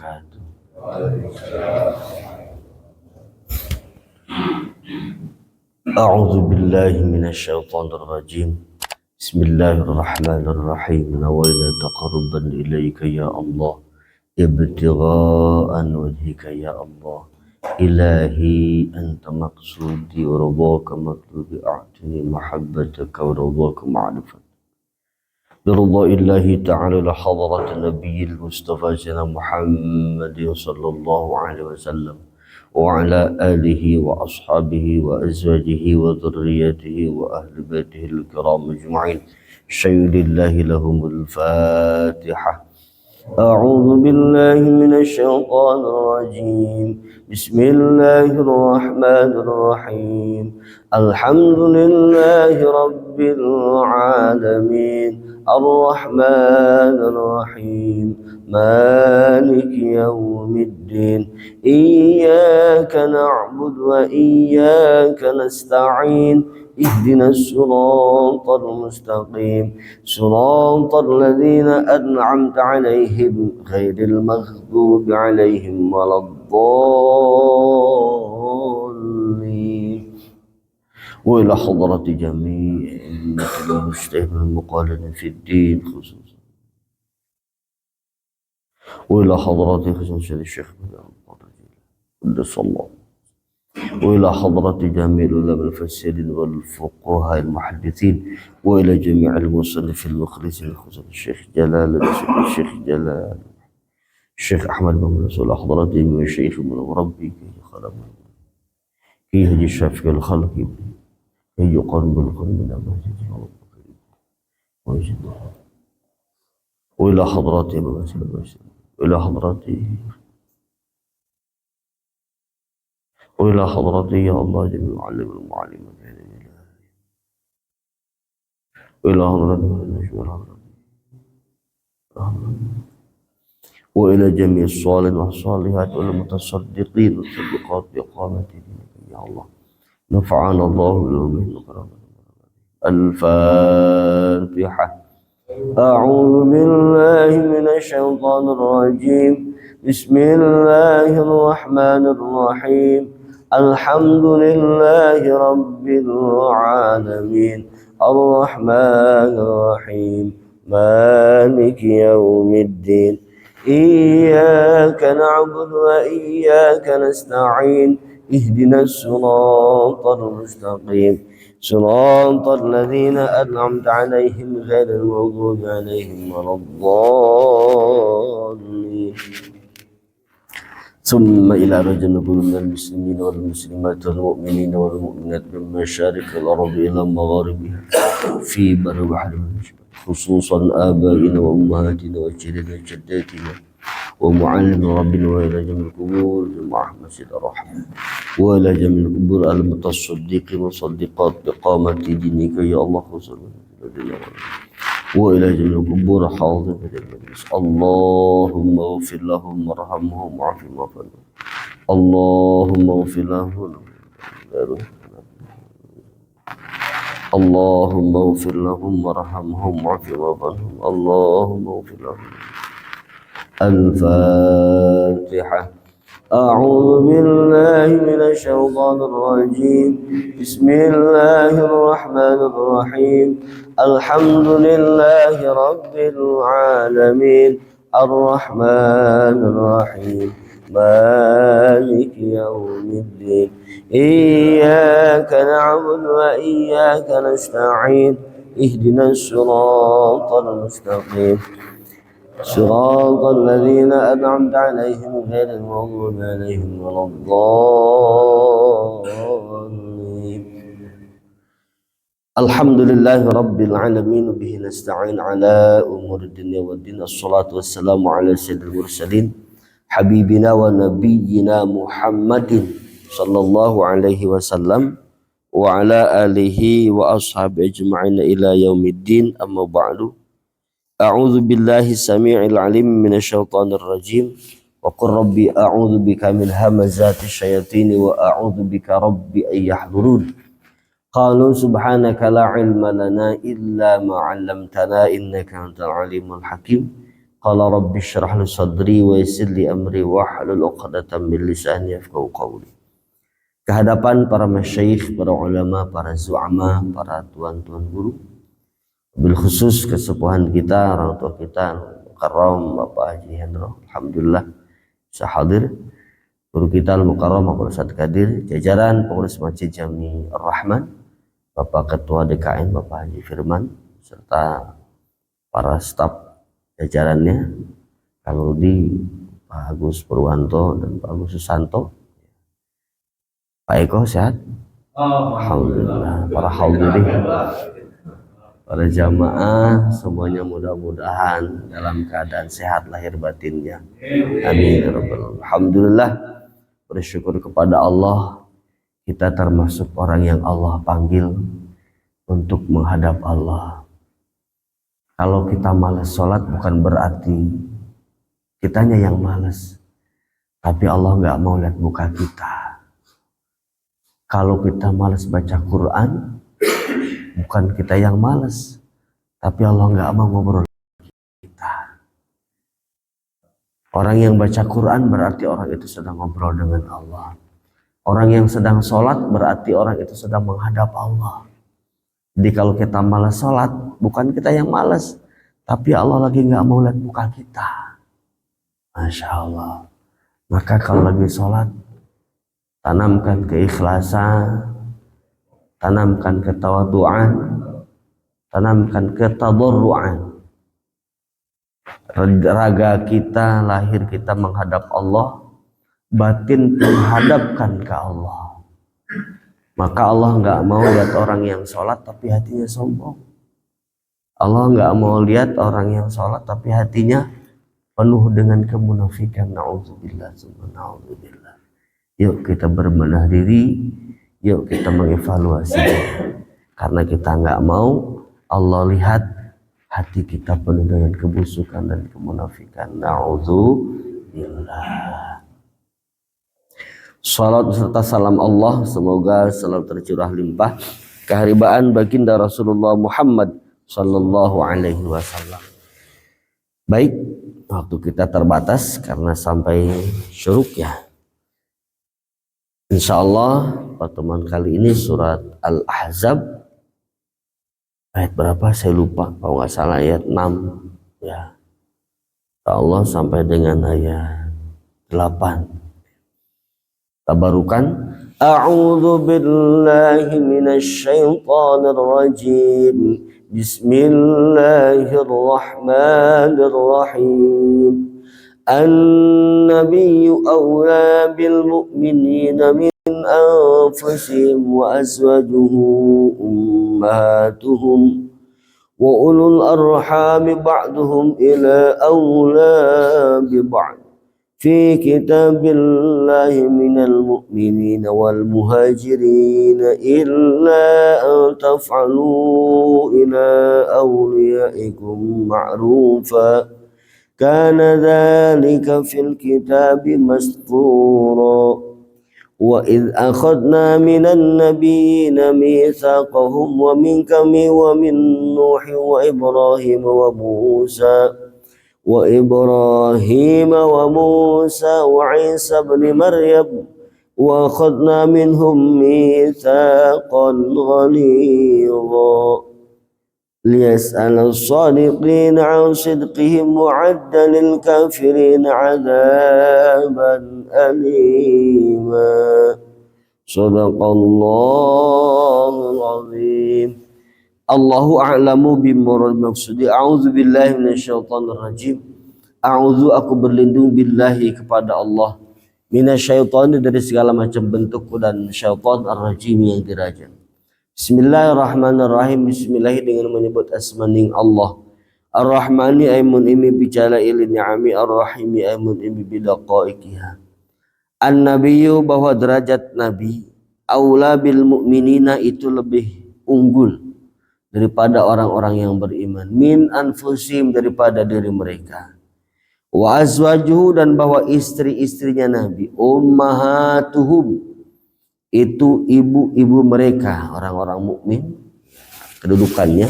wabarakatuh. A'udzu billahi minasyaitonir rajim. Bismillahirrahmanirrahim. Nawaitu taqarruban ilaika ya Allah, ibtigha'an wajhika ya Allah. Ilahi anta maqsudi wa ridhaka matlubi, a'tini mahabbataka wa ridhaka ma'rifat. برضا الله تعالى لحضرة النبي المصطفى سيدنا محمد صلى الله عليه وسلم وعلى آله وأصحابه وأزواجه وذريته وأهل بيته الكرام أجمعين. شهد الله لهم الفاتحة. أعوذ بالله من الشيطان الرجيم. بسم الله الرحمن الرحيم. الحمد لله رب العالمين الرحمن الرحيم مالك يوم الدين إياك نعبد وإياك نستعين اهدنا الصراط المستقيم صراط الذين أنعمت عليهم غير المغضوب عليهم ولا الضالين. وإلى حضرة جميع المجتهدين المقالين في الدين خصوصا، وإلى حضرة خصوصا الشيخ قدس الله، وإلى حضرة جميع العلماء المفسرين والفقهاء المحدثين، وإلى جميع المصنفين المخلصين خصوصا الشيخ جلال الشيخ أحمد بن رسول حضرة جميع الشيخ من ربي كي خلق كي يهدي الشافي الخلق كي يقرب القلب من أمانة وإلى حضرات وإلى حضرات يا الله جميع المعلم المعلم وإلى حضرات وإلى جميع الصالحين والصالحات والمتصدقين والصدقات بإقامة دينك يا الله. نفعنا الله بهم. الفاتحة. أعوذ بالله من الشيطان الرجيم. بسم الله الرحمن الرحيم. الحمد لله رب العالمين الرحمن الرحيم مالك يوم الدين إياك نعبد وإياك نستعين اهدنا الصراط المستقيم صراط الذين أنعمت عليهم غير المغضوب عليهم ولا الضالين. ثم إلى رجل من المسلمين والمسلمات والمؤمنين والمؤمنات من مشارق الأرض إلى مغاربها في بر وبحر خصوصا آبائنا وأمهاتنا وجدنا وجداتنا ومعلم ربنا وإلى جميع القبور مع مسجد الرحمة وإلى جميع القبور المتصدقين والصديقات بقامة دينك يا الله خصوصا وإلى جميع القبور حاضر في المجلس. اللهم اغفر لهم وارحمهم وعافهم واعف عنهم. اللهم اغفر لهم اللهم اغفر لهم وارحمهم وعافهم واعف عنهم. اللهم اغفر لهم. الفاتحة. أعوذ بالله من الشيطان الرجيم. بسم الله الرحمن الرحيم. الحمد لله رب العالمين الرحمن الرحيم مالك يوم الدين إياك نعبد وإياك نستعين اهدنا الصراط المستقيم صراط الذين أنعمت عليهم غير المغضوب عليهم ولا الضالين. الحمد لله رب العالمين به نستعين على أمور الدنيا والدين. الصلاة والسلام على سيد المرسلين حبيبنا ونبينا محمد صلى الله عليه وسلم وعلى آله وأصحابه أجمعين إلى يوم الدين. أما بعد. أعوذ بالله السميع العليم من الشيطان الرجيم. وقل ربي أعوذ بك من همزات الشياطين وأعوذ بك ربي أن يحضرون. قالوا سبحانك لا علم لنا إلا ما علمتنا إنك أنت العليم الحكيم. Qala rabbi syrah li sadri wa yassir li amri wahlul 'uqdatam min lisani yafqahu qawli. Kehadapan para masyayikh, para ulama, para zu'ama, para tuan-tuan guru, bil khusus kesepuhan kita, orang tua kita Mukarram Bapak Haji Hendro, alhamdulillah bisa hadir. Guru kita Al-Mukarram Bapak Ustadz Kadir, jajaran pengurus Masjid Jami Ar-Rahman, Bapak Ketua DKN Bapak Haji Firman, serta para staf jajarannya, Kang Rudi, Pak Agus Purwanto, dan Pak Agus Susanto. Pak Eko sehat? Alhamdulillah. Para hadirin, para jamaah semuanya mudah-mudahan dalam keadaan sehat lahir batinnya. Amin. Alhamdulillah, bersyukur kepada Allah, kita termasuk orang yang Allah panggil untuk menghadap Allah. Kalau kita malas sholat bukan berarti kitanya yang malas, tapi Allah nggak mau lihat muka kita. Kalau kita malas baca Quran, bukan kita yang malas, tapi Allah nggak mau ngobrol kita. Orang yang baca Quran berarti orang itu sedang ngobrol dengan Allah. Orang yang sedang sholat berarti orang itu sedang menghadap Allah. Jadi kalau kita malas sholat, bukan kita yang malas, tapi Allah lagi nggak mau lihat muka kita. Masya Allah. Maka kalau lagi sholat, tanamkan keikhlasan, tanamkan ketawaduan, tanamkan ketadarruan. Raga kita, lahir kita menghadap Allah, batin menghadapkan ke Allah. Maka Allah nggak mau lihat orang yang sholat tapi hatinya sombong. Allah nggak mau lihat orang yang sholat tapi hatinya penuh dengan kemunafikan. Na'udzubillah, na'udzubillah. Yuk kita berbenah diri, yuk kita mengevaluasi. Karena kita nggak mau Allah lihat hati kita penuh dengan kebusukan dan kemunafikan. Na'udzubillah. Salat serta salam Allah semoga selalu tercurah limpah keharibaan baginda Rasulullah Muhammad sallallahu alaihi wasallam. Baik, waktu kita terbatas karena sampai syuruk ya. Insyaallah pertemuan kali ini surat Al-Ahzab ayat berapa saya lupa, kalau nggak salah ayat 6 ya. Insyaallah sampai dengan ayat 8. Tabarukan A'udzu billahi minasy syaithanir rajim. Bismillahirrahmanirrahim. An-nabiyyu awla bil mu'minina min anfusihim wa azwajuhu ummahatuhum wa ulul arhami ba'duhum ila awla bi ba'd في كتاب الله من المؤمنين والمهاجرين إلا أن تفعلوا إلى أوليائكم معروفا كان ذلك في الكتاب مسطورا وإذ أخذنا من النبيين ميثاقهم ومنك ومن نوح وإبراهيم وموسى وعيسى بن مريم وأخذنا منهم ميثاقا غليظا ليسأل الصادقين عن صدقهم وعد للكافرين عذابا أليما صدق الله العظيم. Allahu a'lamu bimurad maksudi. A'udzu billahi minasyaitonir rajim. A'udzu, aku berlindung billahi kepada Allah, minasyaitani, dari segala macam bentuk dan syaitan ar-rajim yang dirajam. Bismillahirrahmanirrahim. Bismillah dengan menyebut asmaning Allah. Ar-Rahmani ay mun'imi bijala ili ni'ami, Ar-Rahimi ay mun'imi bidaqaiqiha. An-nabiyyu, bahwa derajat nabi, aula bil mu'minina, itu lebih unggul daripada orang-orang yang beriman, min anfusim, daripada diri mereka, wa azwajuhu, dan bahwa istri-istrinya Nabi, ummahatuhum, itu ibu-ibu mereka, orang-orang mukmin, kedudukannya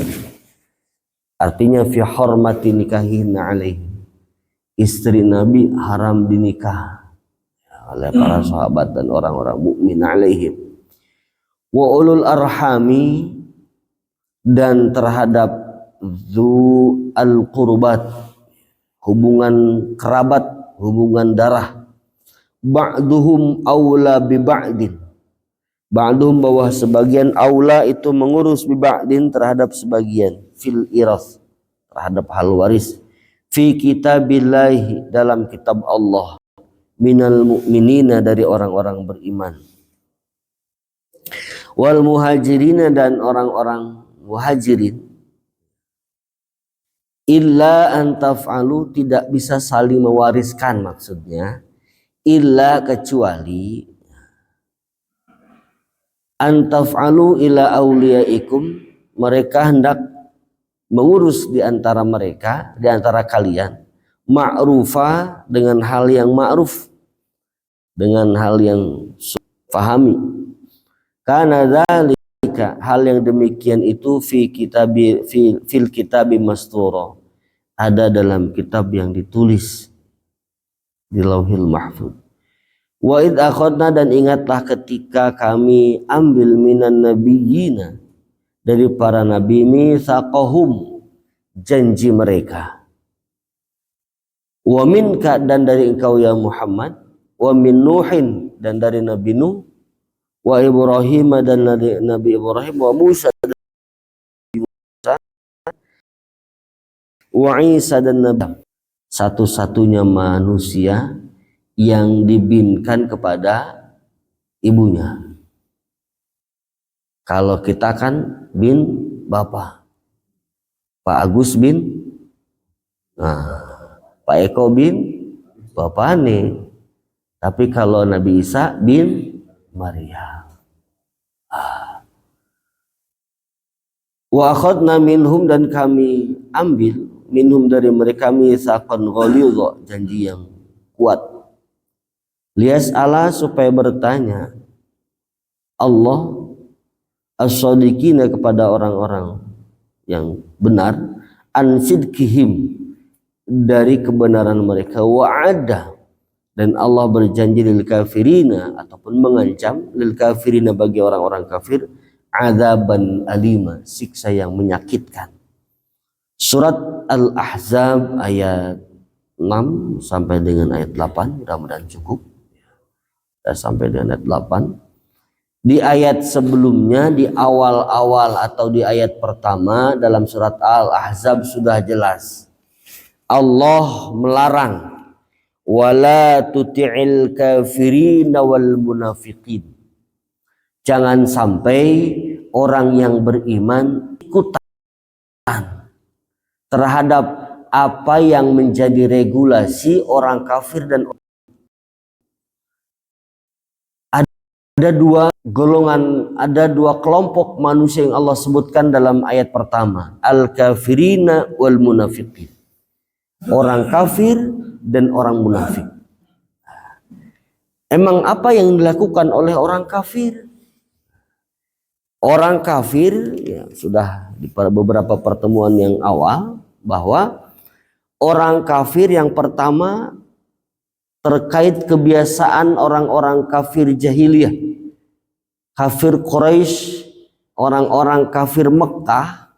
artinya fi hormati nikahin alaihim, istri Nabi haram dinikah oleh para sahabat dan orang-orang mukmin alaihim. Wa ulul arhami, dan terhadap zu al qurbat, hubungan kerabat, hubungan darah. Ba'duhum aula bi ba'din, ba'duhum bahwa sebagian aula itu mengurus bi ba'din terhadap sebagian, fil iras terhadap hal waris, fi kitabillahi dalam kitab Allah, minal mu'minina dari orang-orang beriman, wal muhajirina dan orang-orang muhajirin, illa an taf'alu, tidak bisa saling mewariskan, maksudnya illa kecuali an taf'alu ila auliyaikum, mereka hendak mengurus di antara mereka, di antara kalian, ma'rufa, dengan hal yang ma'ruf, dengan hal yang fahami. Karena dzalika, hal yang demikian itu fil kitabi masturo, ada dalam kitab yang ditulis di Lauhil Mahfuz. Wa id akhadna, dan ingatlah ketika kami ambil minan nabiyina, dari para nabi, mitsaqahum, janji mereka, wa minka, dan dari engkau ya Muhammad, wa min Nuhin, dan dari Nabi Nuh, wa Ibrahim, dan dari Nabi Ibrahim, wa Musa, dan Nabi Musa, wa Isa, dan Nabi, satu-satunya manusia yang dibinkan kepada ibunya. Kalau kita kan bin bapak, Pak Agus bin, Pak Eko bin bapak nih. Tapi kalau Nabi Isa bin Maryam. Wa akhadna minhum, dan kami ambil minhum dari mereka, mitsaqan ghalidha, janji yang kuat. Lias Allah, supaya bertanya Allah as-sadiqina, kepada orang-orang yang benar, an sidqihim, dari kebenaran mereka, wa'ada, dan Allah berjanji lil kafirina, ataupun mengancam lil kafirina, bagi orang-orang kafir, adzaban alima, siksa yang menyakitkan. Surat Al-Ahzab ayat 6 sampai dengan ayat 8, mudah-mudahan cukup. Sampai dengan ayat 8. Di ayat sebelumnya, di awal-awal atau di ayat pertama dalam surat Al-Ahzab sudah jelas Allah melarang, wala tuti'il kafirin wal munafiqin, jangan sampai orang yang beriman ikutan terhadap apa yang menjadi regulasi orang kafir. Dan ada dua golongan, ada dua kelompok manusia yang Allah sebutkan dalam ayat pertama, al-kafirina wal munafiqin, orang kafir dan orang munafik. Emang apa yang dilakukan oleh orang kafir? Orang kafir, ya, sudah di beberapa pertemuan yang awal, bahwa orang kafir yang pertama terkait kebiasaan orang-orang kafir jahiliyah, kafir Quraisy, orang-orang kafir Mekah,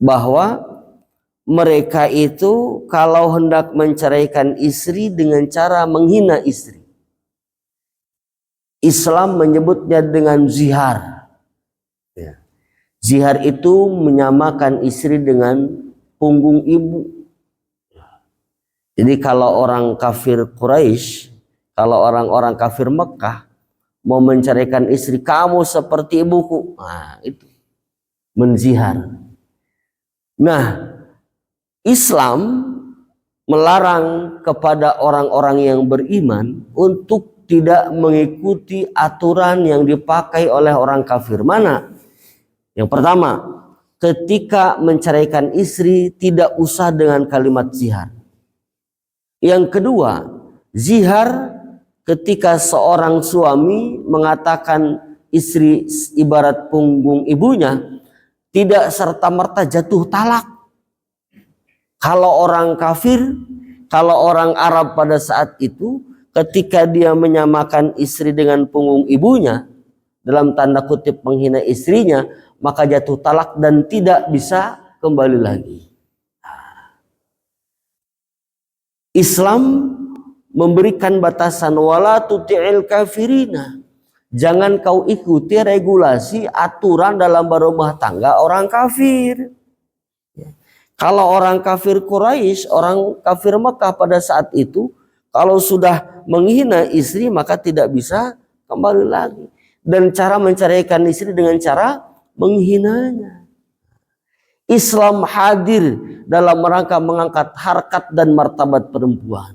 bahwa mereka itu kalau hendak menceraikan istri dengan cara menghina istri. Islam menyebutnya dengan zihar. Zihar itu menyamakan istri dengan punggung ibu. Jadi kalau orang kafir Quraisy, kalau orang-orang kafir Mekah mau menceraikan istri, kamu seperti ibuku, nah itu menzihar. Nah, Islam melarang kepada orang-orang yang beriman untuk tidak mengikuti aturan yang dipakai oleh orang kafir. Mana? Yang pertama, ketika menceraikan istri tidak usah dengan kalimat zihar. Yang kedua, zihar ketika seorang suami mengatakan istri ibarat punggung ibunya, tidak serta-merta jatuh talak. Kalau orang kafir Kalau orang Arab pada saat itu ketika dia menyamakan istri dengan punggung ibunya, dalam tanda kutip menghina istrinya, maka jatuh talak dan tidak bisa kembali lagi. Islam memberikan batasan wala tuti'il kafirina. Jangan kau ikuti regulasi aturan dalam berumah tangga orang kafir. Kalau orang kafir Quraisy, orang kafir Mekah pada saat itu, kalau sudah menghina istri maka tidak bisa kembali lagi. Dan cara menceraikan istri dengan cara menghinanya. Islam hadir dalam rangka mengangkat harkat dan martabat perempuan.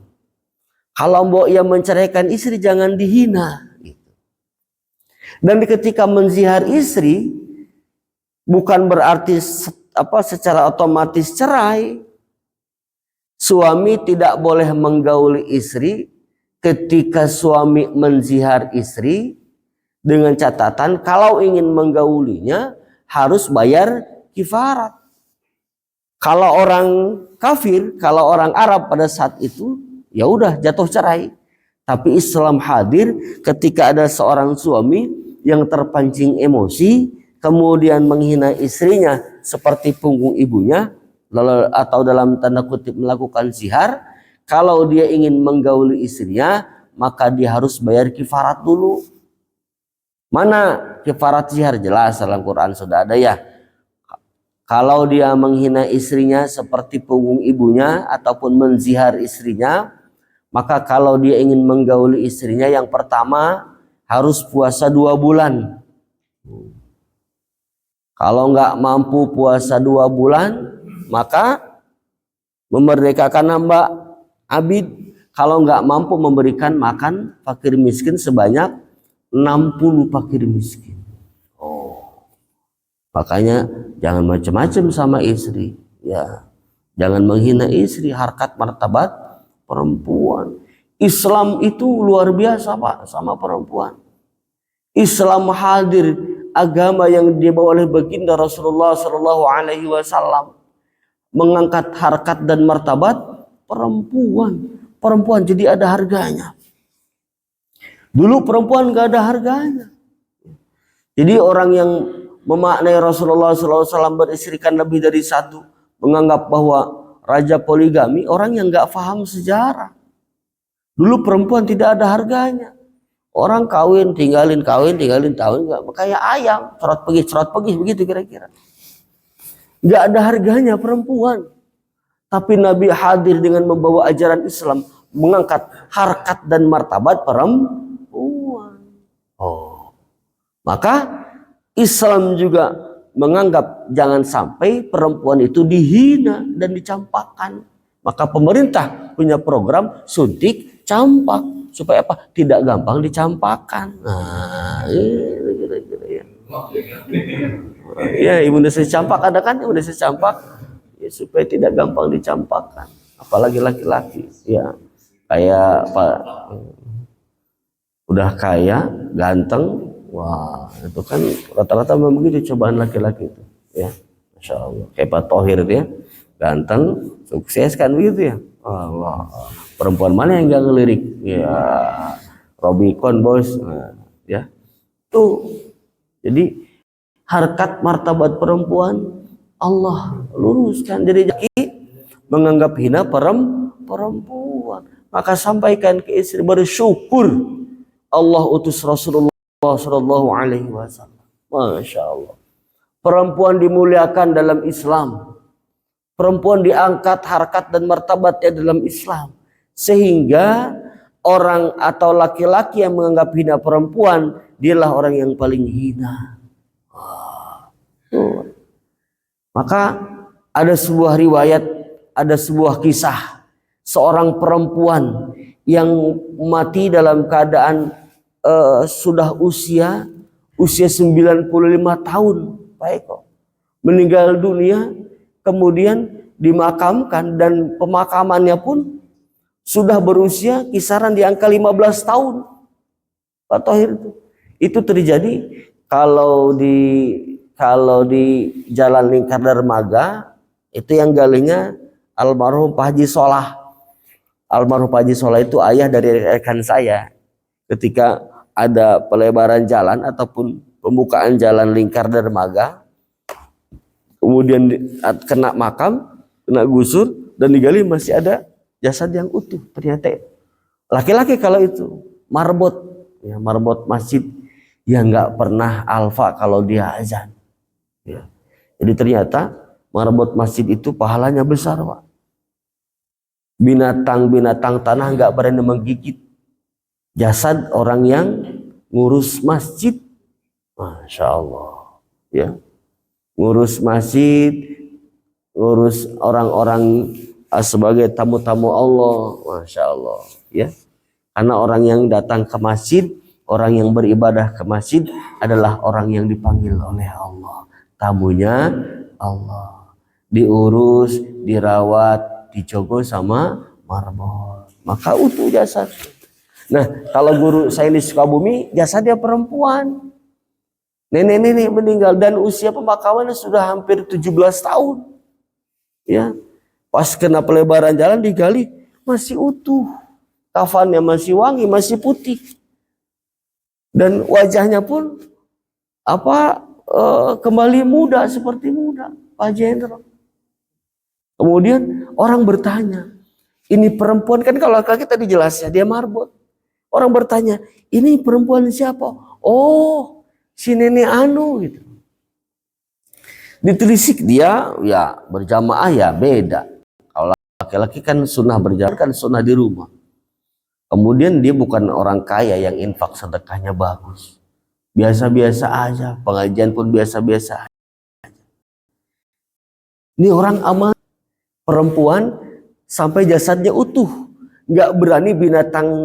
Kalau mbok yang menceraikan istri jangan dihina. Dan ketika menzihar istri bukan berarti secara otomatis cerai. Suami tidak boleh menggauli istri ketika suami menzihar istri dengan catatan kalau ingin menggaulinya harus bayar kifarat. Kalau orang kafir, kalau orang Arab pada saat itu ya udah jatuh cerai. Tapi Islam hadir ketika ada seorang suami yang terpancing emosi kemudian menghina istrinya seperti punggung ibunya atau dalam tanda kutip melakukan zihar. Kalau dia ingin menggauli istrinya maka dia harus bayar kifarat dulu. Mana kifarat zihar? Jelas dalam Quran sudah ada ya. Kalau dia menghina istrinya seperti punggung ibunya ataupun menzihar istrinya, maka kalau dia ingin menggauli istrinya yang pertama harus puasa 2 bulan. Kalau nggak mampu puasa 2 bulan, maka memerdekakan hamba abid. Kalau nggak mampu memberikan makan fakir miskin sebanyak 60 fakir miskin. Makanya jangan macam-macam sama istri, ya. Jangan menghina istri, harkat martabat perempuan. Islam itu luar biasa Pak sama perempuan. Islam hadir, agama yang dibawa oleh baginda Rasulullah Shallallahu Alaihi Wasallam mengangkat harkat dan martabat perempuan. Perempuan jadi ada harganya. Dulu perempuan gak ada harganya. Jadi orang yang memaknai Rasulullah SAW beristrikan lebih dari satu, menganggap bahwa raja poligami, orang yang nggak paham sejarah. Dulu perempuan tidak ada harganya. Orang kawin, tinggalin, nggak kayak ayam, cerot pergi, begitu kira-kira. Nggak ada harganya perempuan. Tapi Nabi hadir dengan membawa ajaran Islam, mengangkat harkat dan martabat perempuan. Maka Islam juga menganggap jangan sampai perempuan itu dihina dan dicampakkan. Maka pemerintah punya program suntik campak supaya apa? Tidak gampang dicampakkan. Nah, kira-kira ya. Ya, imunisasi campak ada kan? Imunisasi campak ya, supaya tidak gampang dicampakkan. Apalagi laki-laki, ya kayak Pak udah kaya, ganteng. Wah, itu kan rata-rata memang begitu cobaan laki-laki itu, ya. Masya Allah. Kayak Pak Thohir dia, ganteng, sukses kan begitu ya. Allah, perempuan mana yang gak ngelirik? Ya, Robicon bos, nah, ya. Tuh, jadi harkat martabat perempuan Allah luruskan. Jadi menganggap hina perempuan, maka sampaikan ke istri bersyukur Allah utus Rasulullah Sallallahu Alaihi Wasallam. Masya Allah. Perempuan dimuliakan dalam Islam. Perempuan diangkat harkat dan martabatnya dalam Islam. Sehingga orang atau laki-laki yang menganggap hina perempuan, dialah orang yang paling hina. Maka ada sebuah riwayat, ada sebuah kisah seorang perempuan yang mati dalam keadaan sudah usia 95 tahun, Pak Eko, meninggal dunia, kemudian dimakamkan dan pemakamannya pun sudah berusia kisaran di angka 15 tahun, Pak Thohir. Itu terjadi kalau di Jalan Lingkar Dermaga, itu yang galinya almarhum Pak Haji Solah. almarhum Haji Soleh itu ayah dari rekan saya. Ketika ada pelebaran jalan ataupun pembukaan jalan lingkar dermaga, kemudian kena makam, kena gusur, dan digali masih ada jasad yang utuh. Ternyata laki-laki kalau itu marbot, ya, marbot masjid yang nggak pernah alfa kalau dia azan. Ya. Jadi ternyata marbot masjid itu pahalanya besar, Pak. Binatang-binatang tanah nggak berani menggigit jasad orang yang ngurus masjid. Masya Allah, ya, ngurus masjid, ngurus orang-orang sebagai tamu-tamu Allah. Masya Allah, ya, karena orang yang datang ke masjid, orang yang beribadah ke masjid adalah orang yang dipanggil oleh Allah, tamunya Allah, diurus, dirawat, dijogo sama marbot, maka utuh jasad. Nah, kalau guru saya di Sukabumi, jasadnya perempuan. Nenek-nenek meninggal dan usia pemakamannya sudah hampir 17 tahun. Ya. Pas kena pelebaran jalan digali masih utuh. Kafannya masih wangi, masih putih. Dan wajahnya pun kembali muda seperti muda, Pak Jenderal. Kemudian orang bertanya, ini perempuan, kan kalau laki-laki tadi jelas ya, dia marbot. Orang bertanya, ini perempuan siapa? Oh, si nenek anu gitu. Ditelisik dia, ya berjamaah ya beda. Kalau laki-laki kan sunnah berjamaah, kan sunnah di rumah. Kemudian dia bukan orang kaya yang infak sedekahnya bagus. Biasa-biasa aja, pengajian pun biasa-biasa aja. Ini orang aman, perempuan sampai jasadnya utuh. Nggak berani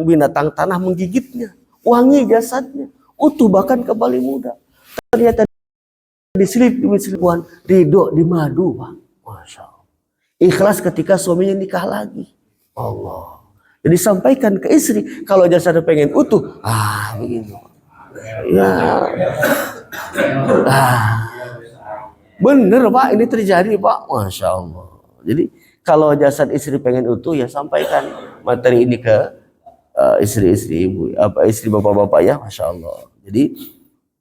binatang tanah menggigitnya. Wangi jasadnya, utuh bahkan kembali muda. Ternyata diselip-selipkan, ridho di madu, Pak. Masya Allah. Ikhlas ketika suaminya nikah lagi. Allah. Jadi sampaikan ke istri, kalau jasadnya pengen utuh, begini. Ya. Bener, Pak, ini terjadi, Pak. Masya Allah. Jadi kalau jasad istri pengen utuh, ya sampaikan materi ini ke istri-istri ibu, istri bapak-bapak, ya, Masya Allah. Jadi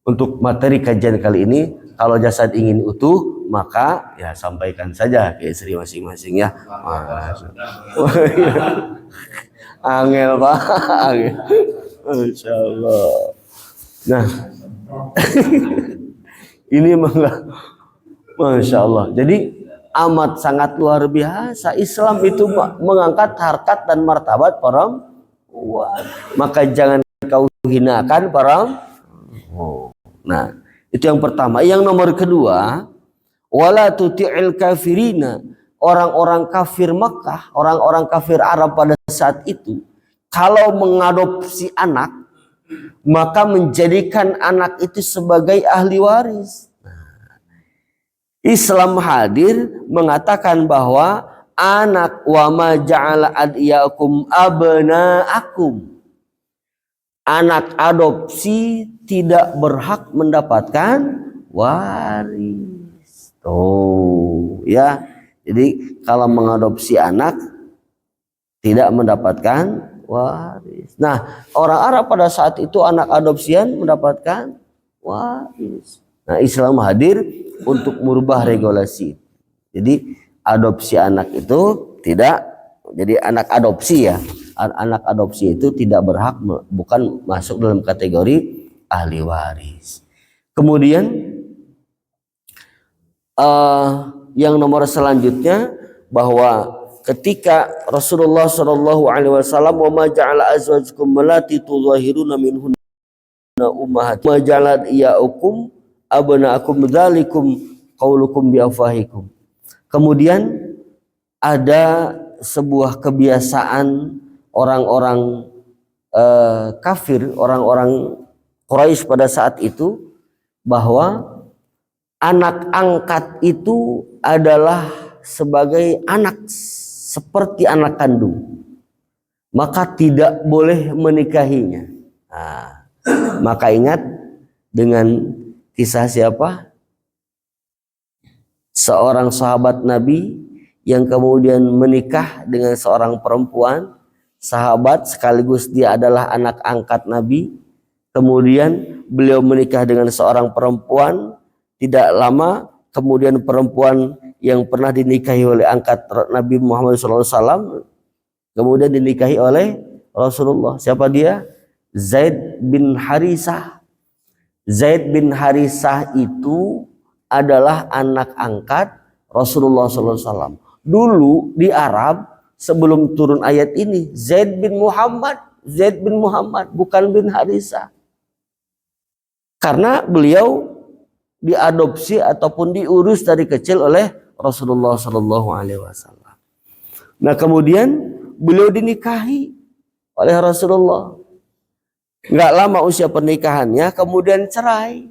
untuk materi kajian kali ini, kalau jasad ingin utuh, maka ya sampaikan saja ke istri masing-masing, ya. Angel, Pak. Angel. Masya Allah. Nah, ini Masya Allah. Jadi amat sangat luar biasa. Islam itu mengangkat harkat dan martabat perempuan. Maka jangan kau hinakan perempuan. Nah, itu yang pertama. Yang nomor kedua, wala tuti'il kafirina. Orang-orang kafir Makkah, orang-orang kafir Arab pada saat itu, kalau mengadopsi anak, maka menjadikan anak itu sebagai ahli waris. Islam hadir mengatakan bahwa anak wa ma ja'ala adiyakum abnaakum. Anak adopsi tidak berhak mendapatkan waris. Tuh, ya. Jadi kalau mengadopsi anak tidak mendapatkan waris. Nah, orang Arab pada saat itu anak adopsian mendapatkan waris. Nah, Islam hadir untuk merubah regulasi. Jadi adopsi anak itu tidak, jadi anak adopsi, ya, anak adopsi itu tidak berhak, bukan masuk dalam kategori ahli waris. Kemudian yang nomor selanjutnya, bahwa ketika Rasulullah SAW, wa ma ja'ala azwajukum allati tudhahiruna minhunna ummahat ma ja'ala iyaukum abnaakum dzalikum qaulukum bi afahikum. Kemudian ada sebuah kebiasaan orang-orang kafir, orang-orang Quraisy pada saat itu, bahwa anak angkat itu adalah sebagai anak seperti anak kandung, maka tidak boleh menikahinya. Nah, maka ingat dengan kisah siapa? Seorang sahabat Nabi yang kemudian menikah dengan seorang perempuan sahabat sekaligus dia adalah anak angkat Nabi. Kemudian beliau menikah dengan seorang perempuan, tidak lama kemudian perempuan yang pernah dinikahi oleh angkat Nabi Muhammad SAW kemudian dinikahi oleh Rasulullah. Siapa dia? Zaid bin Harisah. Zaid bin Harisah itu adalah anak angkat Rasulullah SAW. Dulu di Arab sebelum turun ayat ini, Zaid bin Muhammad, bukan bin Harisah. Karena beliau diadopsi ataupun diurus dari kecil oleh Rasulullah SAW. Nah kemudian beliau dinikahi oleh Rasulullah. Nggak lama usia pernikahannya, kemudian cerai.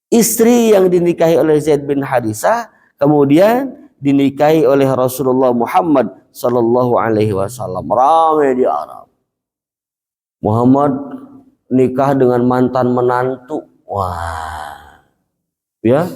Istri yang dinikahi oleh Zaid bin Harisah kemudian dinikahi oleh Rasulullah Muhammad Sallallahu Alaihi Wasallam. Ramai di Arab. Muhammad nikah dengan mantan menantu. Wah, ya.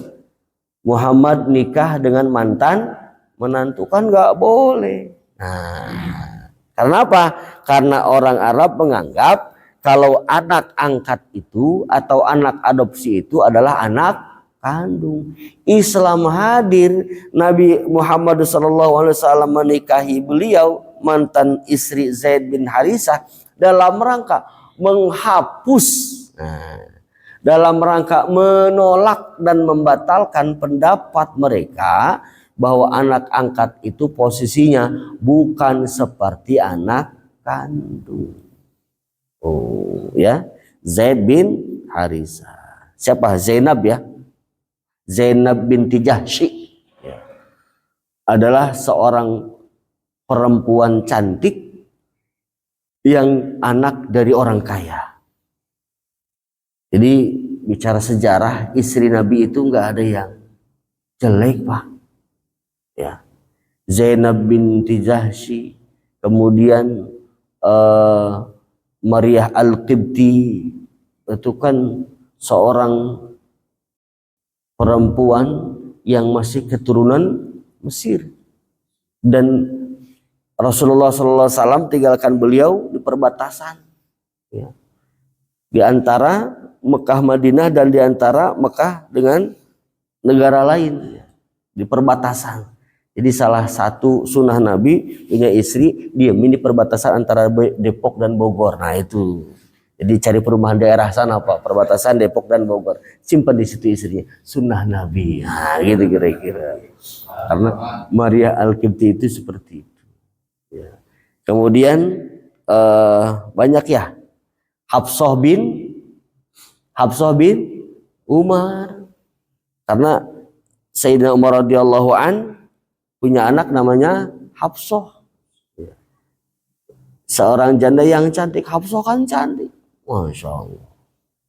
Muhammad nikah dengan mantan menantu kan nggak boleh. Nah, karena apa? Karena orang Arab menganggap kalau anak angkat itu atau anak adopsi itu adalah anak kandung. Islam hadir, Nabi Muhammad SAW menikahi beliau mantan istri Zaid bin Harisah dalam rangka menghapus, dalam rangka menolak dan membatalkan pendapat mereka bahwa anak angkat itu posisinya bukan seperti anak kandung. Oh ya, Zaid bin Harisah. Siapa? Zainab ya. Zainab binti Jahsy ya. Adalah seorang perempuan cantik yang anak dari orang kaya. Jadi bicara sejarah istri Nabi itu nggak ada yang jelek Pak. Ya. Zainab binti Jahsy, kemudian Maria Al-Qibti itu kan seorang perempuan yang masih keturunan Mesir dan Rasulullah SAW tinggalkan beliau di perbatasan ya. Di antara Mekah Madinah dan di antara Mekah dengan negara lain ya. Di perbatasan. Jadi salah satu sunnah Nabi punya istri diam di perbatasan antara Depok dan Bogor. Nah itu. Jadi cari perumahan daerah sana Pak, perbatasan Depok dan Bogor. Simpan di situ istrinya. Sunnah Nabi. Nah gitu kira-kira. Karena Maria Al-Qibti itu seperti itu. Ya. Kemudian banyak ya. Hafsah bin Umar. Karena Sayyidina Umar radhiyallahu an punya anak namanya Hafsah. Seorang janda yang cantik. Hafsah kan cantik. Masya Allah.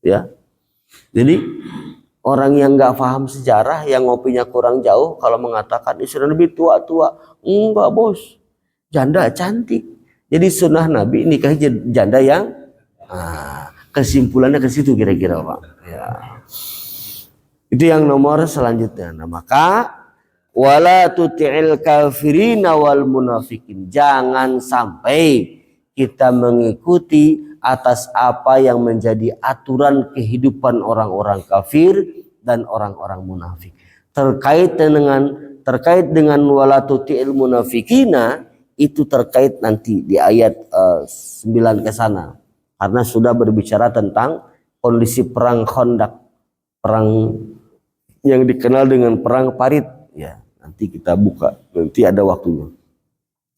Ya. Jadi orang yang nggak paham sejarah, yang ngopinya kurang jauh, kalau mengatakan istri Nabi tua-tua, enggak bos. Janda cantik. Jadi sunnah Nabi nikahi janda yang kesimpulannya ke situ kira-kira Pak. Ya. Itu yang nomor selanjutnya. Nah, maka wala tuti'il kafirina wal munafikin. Jangan sampai kita mengikuti atas apa yang menjadi aturan kehidupan orang-orang kafir dan orang-orang munafik. Terkait dengan wala tuti'il munafikina itu terkait nanti di ayat 9 ke sana. Karena sudah berbicara tentang kondisi perang Khandaq, perang yang dikenal dengan perang Parit ya. Nanti kita buka, nanti ada waktunya.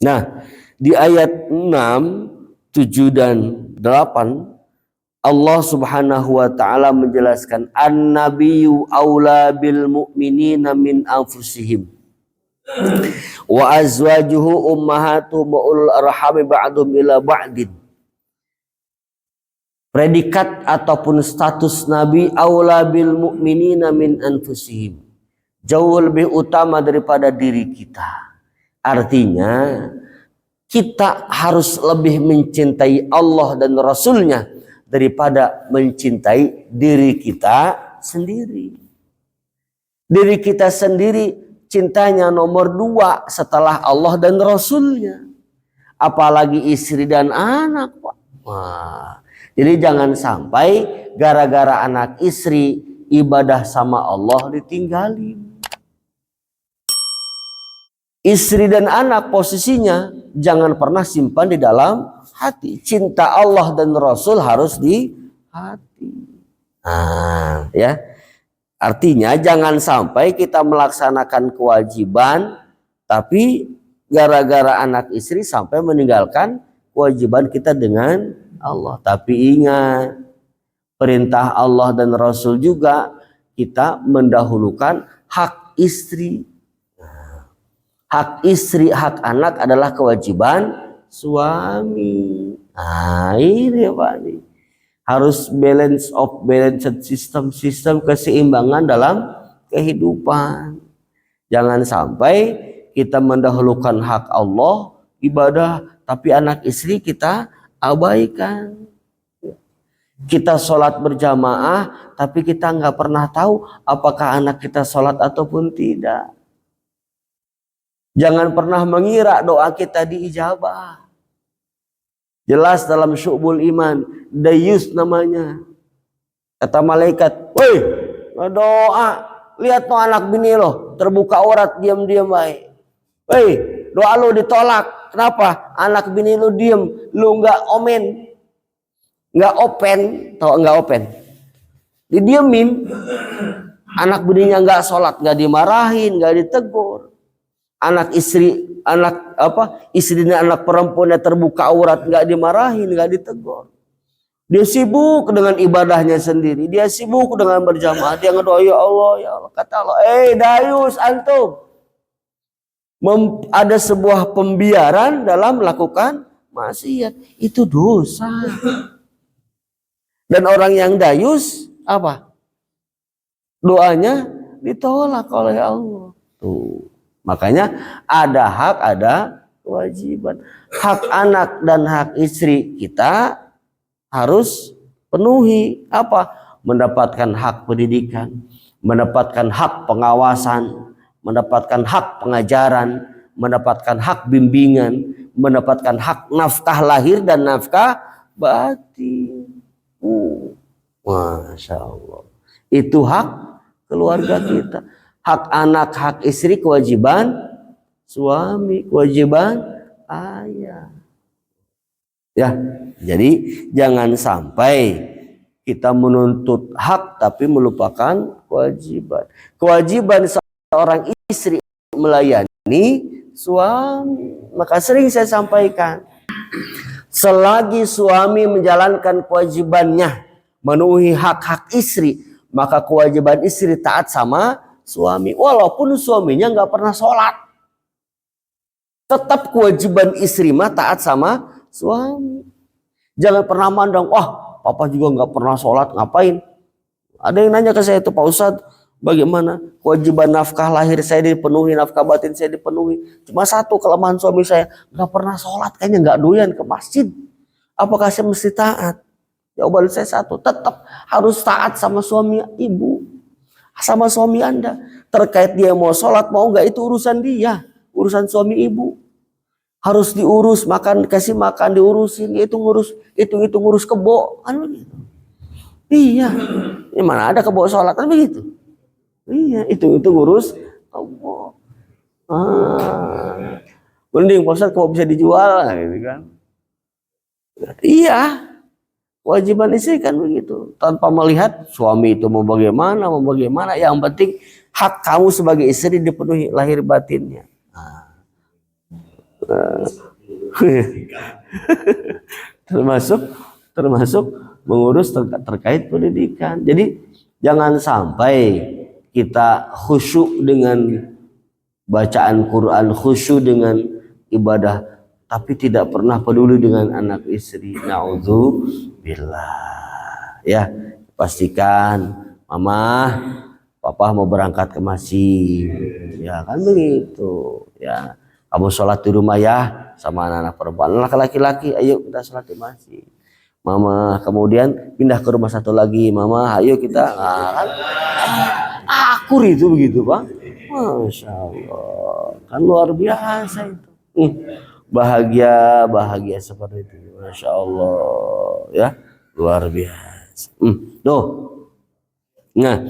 Nah, di ayat 6, 7 dan 8 Allah Subhanahu wa taala menjelaskan an-nabiyyu aula bil mu'minina min anfusihim wa azwajuhu ummahatuhum wa ulul arhami ba'dhum ila ba'din. Predikat ataupun status nabi aula bil mu'minina min anfusihim, jauh lebih utama daripada diri kita. Artinya kita harus lebih mencintai Allah dan Rasulnya daripada mencintai diri kita sendiri. Diri kita sendiri cintanya nomor 2 setelah Allah dan Rasulnya. apalagi istri dan anak, Pak. Wah, jadi jangan sampai gara-gara anak istri ibadah sama Allah ditinggalin. Istri dan anak posisinya jangan pernah simpan di dalam hati. Cinta Allah dan Rasul harus di hati. Nah, ya. Artinya jangan sampai kita melaksanakan kewajiban tapi gara-gara anak istri sampai meninggalkan kewajiban kita dengan Allah. Tapi ingat, perintah Allah dan Rasul juga kita mendahulukan hak istri. Hak istri, hak anak adalah kewajiban suami. Nah, ini Pak nih. Harus balance sistem keseimbangan dalam kehidupan. Jangan sampai kita mendahulukan hak Allah, ibadah, tapi anak istri kita abaikan. Kita sholat berjamaah, tapi kita nggak pernah tahu apakah anak kita sholat ataupun tidak. Jangan pernah mengira doa kita diijabah. Jelas dalam Syu'bul Iman, dayus namanya. Kata malaikat, woi, doa, lihat no anak bini lo, terbuka aurat, diam-diam baik. Woi, doa lo ditolak. Kenapa? Anak bini lo diem, lo nggak omen, nggak open, tau nggak open? Didiemin. Anak bininya nggak sholat, nggak dimarahin, nggak ditegur. Anak istri, istri dan anak perempuannya terbuka aurat, nggak dimarahin, nggak ditegur. Dia sibuk dengan ibadahnya sendiri, dia sibuk dengan berjamaah, dia ngedoa, ya Allah, ya Allah. Kata Allah, Dayus antum, ada sebuah pembiaran dalam melakukan maksiat, itu dosa. Dan orang yang dayus apa? Doanya ditolak oleh Allah. Tuh. Makanya ada hak, ada kewajiban. Hak anak dan hak istri kita harus penuhi. Apa? Mendapatkan hak pendidikan, mendapatkan hak pengawasan, mendapatkan hak pengajaran, mendapatkan hak bimbingan, mendapatkan hak nafkah lahir dan nafkah batin. Masya Allah. Itu hak keluarga kita. Hak anak, hak istri, kewajiban suami, kewajiban ayah. Ya, jadi jangan sampai kita menuntut hak tapi melupakan kewajiban. Kewajiban seorang istri melayani suami. Maka sering saya sampaikan, selagi suami menjalankan kewajibannya, memenuhi hak-hak istri, maka kewajiban istri taat sama suami, walaupun suaminya nggak pernah sholat, tetap kewajiban istri mah taat sama suami. Jangan pernah mandang, wah papa juga nggak pernah sholat, ngapain? Ada yang nanya ke saya itu, Pak Ustadz, bagaimana kewajiban nafkah lahir saya dipenuhi, nafkah batin saya dipenuhi, cuma satu kelemahan suami saya, nggak pernah sholat, kayaknya nggak doyan ke masjid. Apakah saya mesti taat? Jawaban saya satu, tetap harus taat sama suami ibu, sama suami Anda. Terkait dia mau sholat mau nggak, itu urusan dia, urusan suami ibu. Harus diurus, makan, kasih makan, diurusin, itu ngurus kebo, kan begitu. Iya, ini mana ada kebo sholat, kan begitu. Iya, itu ngurus kebo. Mending Pak Ustadz kebo bisa dijual, gitu kan. Iya, kewajiban istri kan begitu, tanpa melihat suami itu mau bagaimana, yang penting hak kamu sebagai istri dipenuhi lahir batinnya. termasuk mengurus terkait pendidikan. Jadi jangan sampai kita khusyuk dengan bacaan Quran, khusyuk dengan ibadah, tapi tidak pernah peduli dengan anak istri. Na'udzubillah. Ya, pastikan mama, papa mau berangkat ke masjid. Ya kan begitu. Ya, kamu sholat di rumah ya sama anak-anak perempuan. Anak laki-laki, ayo kita sholat di masjid. Mama, kemudian pindah ke rumah satu lagi. Mama, ayo kita. Nah, kan akur itu begitu, Pak. Masya Allah, kan luar biasa itu. bahagia seperti itu. Masya Allah, ya luar biasa. Tuh, nah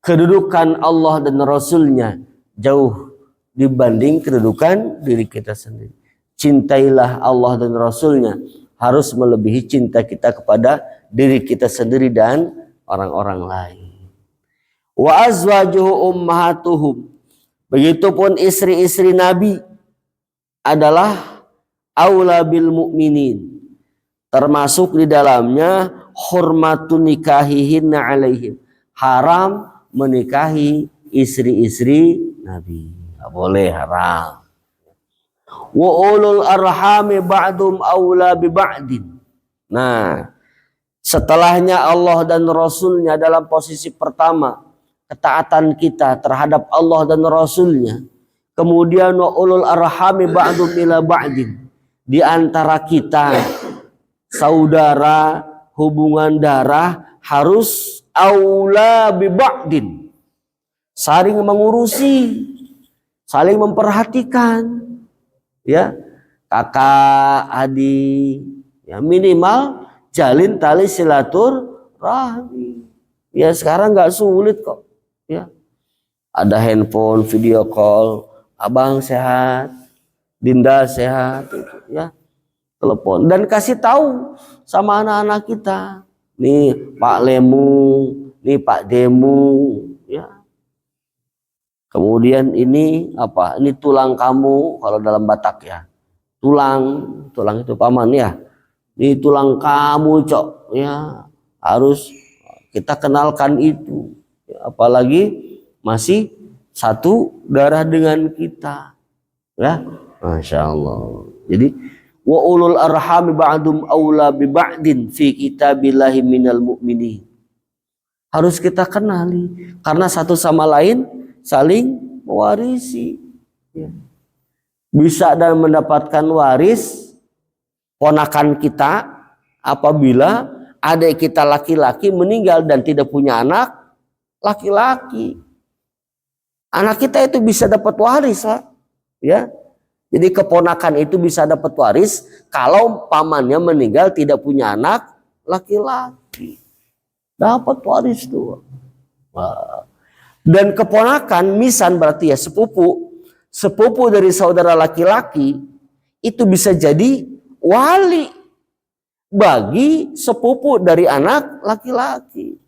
kedudukan Allah dan Rasulnya jauh dibanding kedudukan diri kita sendiri. Cintailah Allah dan Rasulnya harus melebihi cinta kita kepada diri kita sendiri dan orang-orang lain. Wa azwajuhu ummahatuhum. Begitupun istri-istri Nabi adalah aula bil mu'minin. Termasuk di dalamnya hurmatun nikahihinna alaihim. Haram menikahi istri-istri Nabi. Tidak boleh, haram. Wa ulul arhami ba'dum aula bi ba'din. Nah, setelahnya Allah dan Rasulnya dalam posisi pertama, ketaatan kita terhadap Allah dan Rasulnya. Kemudian wa ulul arhami ba'dum ila ba'din. Di antara kita, saudara, hubungan darah harus aula bi ba'din. Saling mengurusi, saling memperhatikan. Ya, kakak, adik, ya minimal jalin tali silaturahmi. Ya sekarang nggak sulit kok. Ya, ada handphone, video call, abang sehat, Dinda sehat, ya telepon dan kasih tahu sama anak-anak kita. Nih Pak Lemu, nih Pak Demu, ya. Kemudian ini apa? Ini tulang kamu kalau dalam Batak ya. Tulang itu paman ya. Ini tulang kamu, Cok. Ya, harus kita kenalkan itu. Ya, apalagi masih satu darah dengan kita. Ya, Masya Allah. Jadi wa ulul arhami ba'dum aula bi ba'din fi kitabillahi minal mu'minin. Harus kita kenali karena satu sama lain saling mewarisi, ya. Bisa dan mendapatkan waris ponakan kita apabila adik kita laki-laki meninggal dan tidak punya anak laki-laki. Anak kita itu bisa dapat waris, Pak. Ya. Jadi keponakan itu bisa dapat waris kalau pamannya meninggal tidak punya anak laki-laki. Dapat waris tuh. Wah. Dan keponakan misan berarti ya sepupu dari saudara laki-laki itu bisa jadi wali bagi sepupu dari anak laki-laki.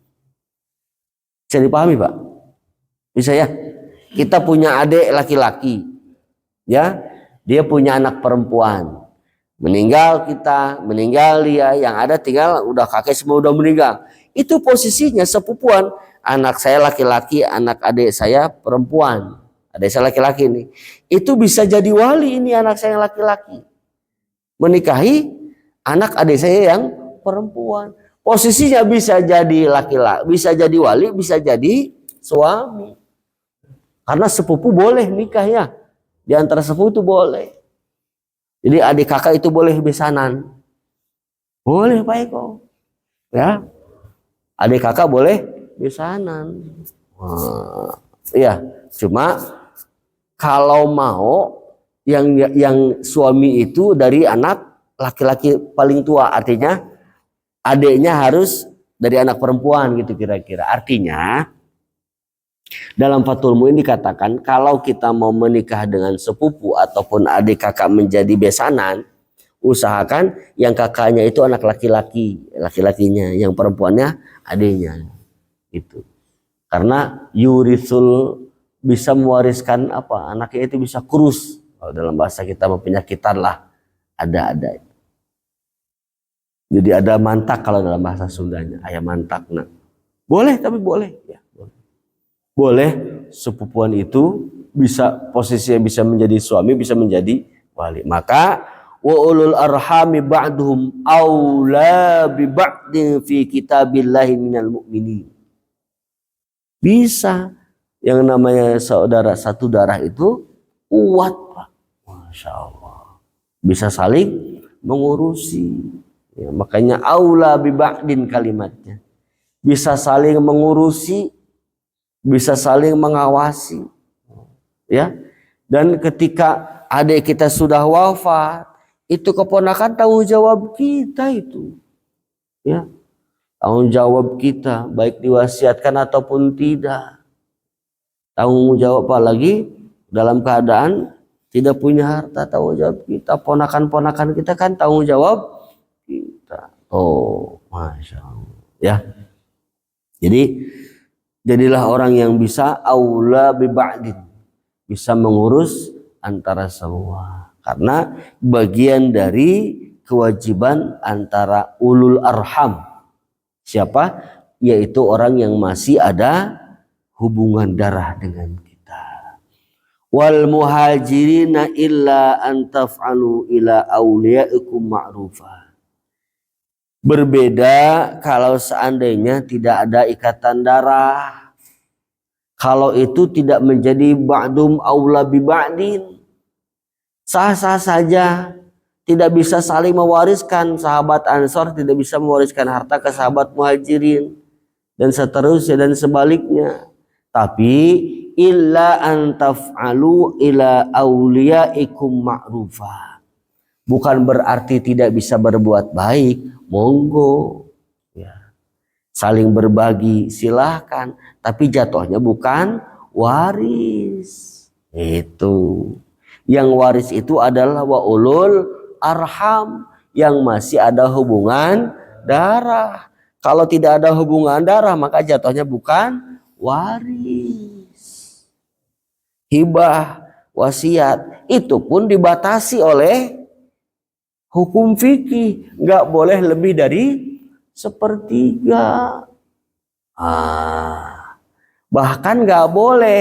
Bisa dipahami, Pak? Bisa ya? Kita punya adik laki-laki, ya, dia punya anak perempuan, meninggal dia, yang ada tinggal udah kakek semua udah meninggal. Itu posisinya sepupuan. Anak saya laki-laki, anak adik saya perempuan. Adik saya laki-laki ini. Itu bisa jadi wali ini anak saya laki-laki. Menikahi anak adik saya yang perempuan. Posisinya bisa jadi laki-laki, bisa jadi wali, bisa jadi suami. Karena sepupu boleh nikah ya. Di antara sepupu itu boleh. Jadi adik kakak itu boleh besanan. Boleh Pak Eko. Ya. Adik kakak boleh besanan. Ya, cuma kalau mau yang suami itu dari anak laki-laki paling tua, artinya adiknya harus dari anak perempuan gitu kira-kira. Artinya dalam Fathul Muin dikatakan kalau kita mau menikah dengan sepupu ataupun adik kakak menjadi besanan, usahakan yang kakaknya itu anak laki-lakinya, yang perempuannya adiknya. Itu karena yurisul bisa mewariskan apa, anaknya itu bisa kurus, kalau dalam bahasa kita penyakitan lah, ada jadi ada mantak kalau dalam bahasa Sundanya, ayam mantak. Nah boleh, tapi boleh ya, boleh sepupuan itu bisa posisinya bisa menjadi suami, bisa menjadi wali. Maka wa ulul arhami ba'duhum aula bi ba'din fi kitabillahi minal mu'minin. Bisa yang namanya saudara satu darah itu kuat, Pak. Masya Allah. Bisa saling mengurusi. Ya, makanya aula bi ba'din kalimatnya. Bisa saling mengurusi, bisa saling mengawasi. Ya. Dan ketika adik kita sudah wafat, itu keponakan tanggung jawab kita itu. Ya. Tanggung jawab kita, baik diwasiatkan ataupun tidak. Tanggung jawab apalagi dalam keadaan tidak punya harta, tanggung jawab kita. Ponakan-ponakan kita kan tanggung jawab kita. Oh, Masya Allah. Ya. Jadi, jadilah orang yang bisa aula biba'din. Bisa mengurus antara semua. Karena bagian dari kewajiban antara ulul arham. Siapa? Yaitu orang yang masih ada hubungan darah dengan kita. Wal muhajirina illa an taf'alu ila awliyaikum ma'rufa. Berbeda kalau seandainya tidak ada ikatan darah. Kalau itu tidak menjadi ba'dum aula bi ba'din. Sah-sah saja. Tidak bisa saling mewariskan. Sahabat Ansor tidak bisa mewariskan harta ke sahabat Muhajirin. Dan seterusnya dan sebaliknya. Tapi illa an taf'alu ila awliyaikum ma'rufa. Bukan berarti tidak bisa berbuat baik. Monggo. Ya. Saling berbagi silahkan. Tapi jatuhnya bukan waris. Itu. Yang waris itu adalah wa ulul arham. Yang masih ada hubungan darah. Kalau tidak ada hubungan darah maka jatuhnya bukan waris. Hibah, wasiat itu pun dibatasi oleh hukum fikih. Nggak boleh lebih dari sepertiga. Bahkan nggak boleh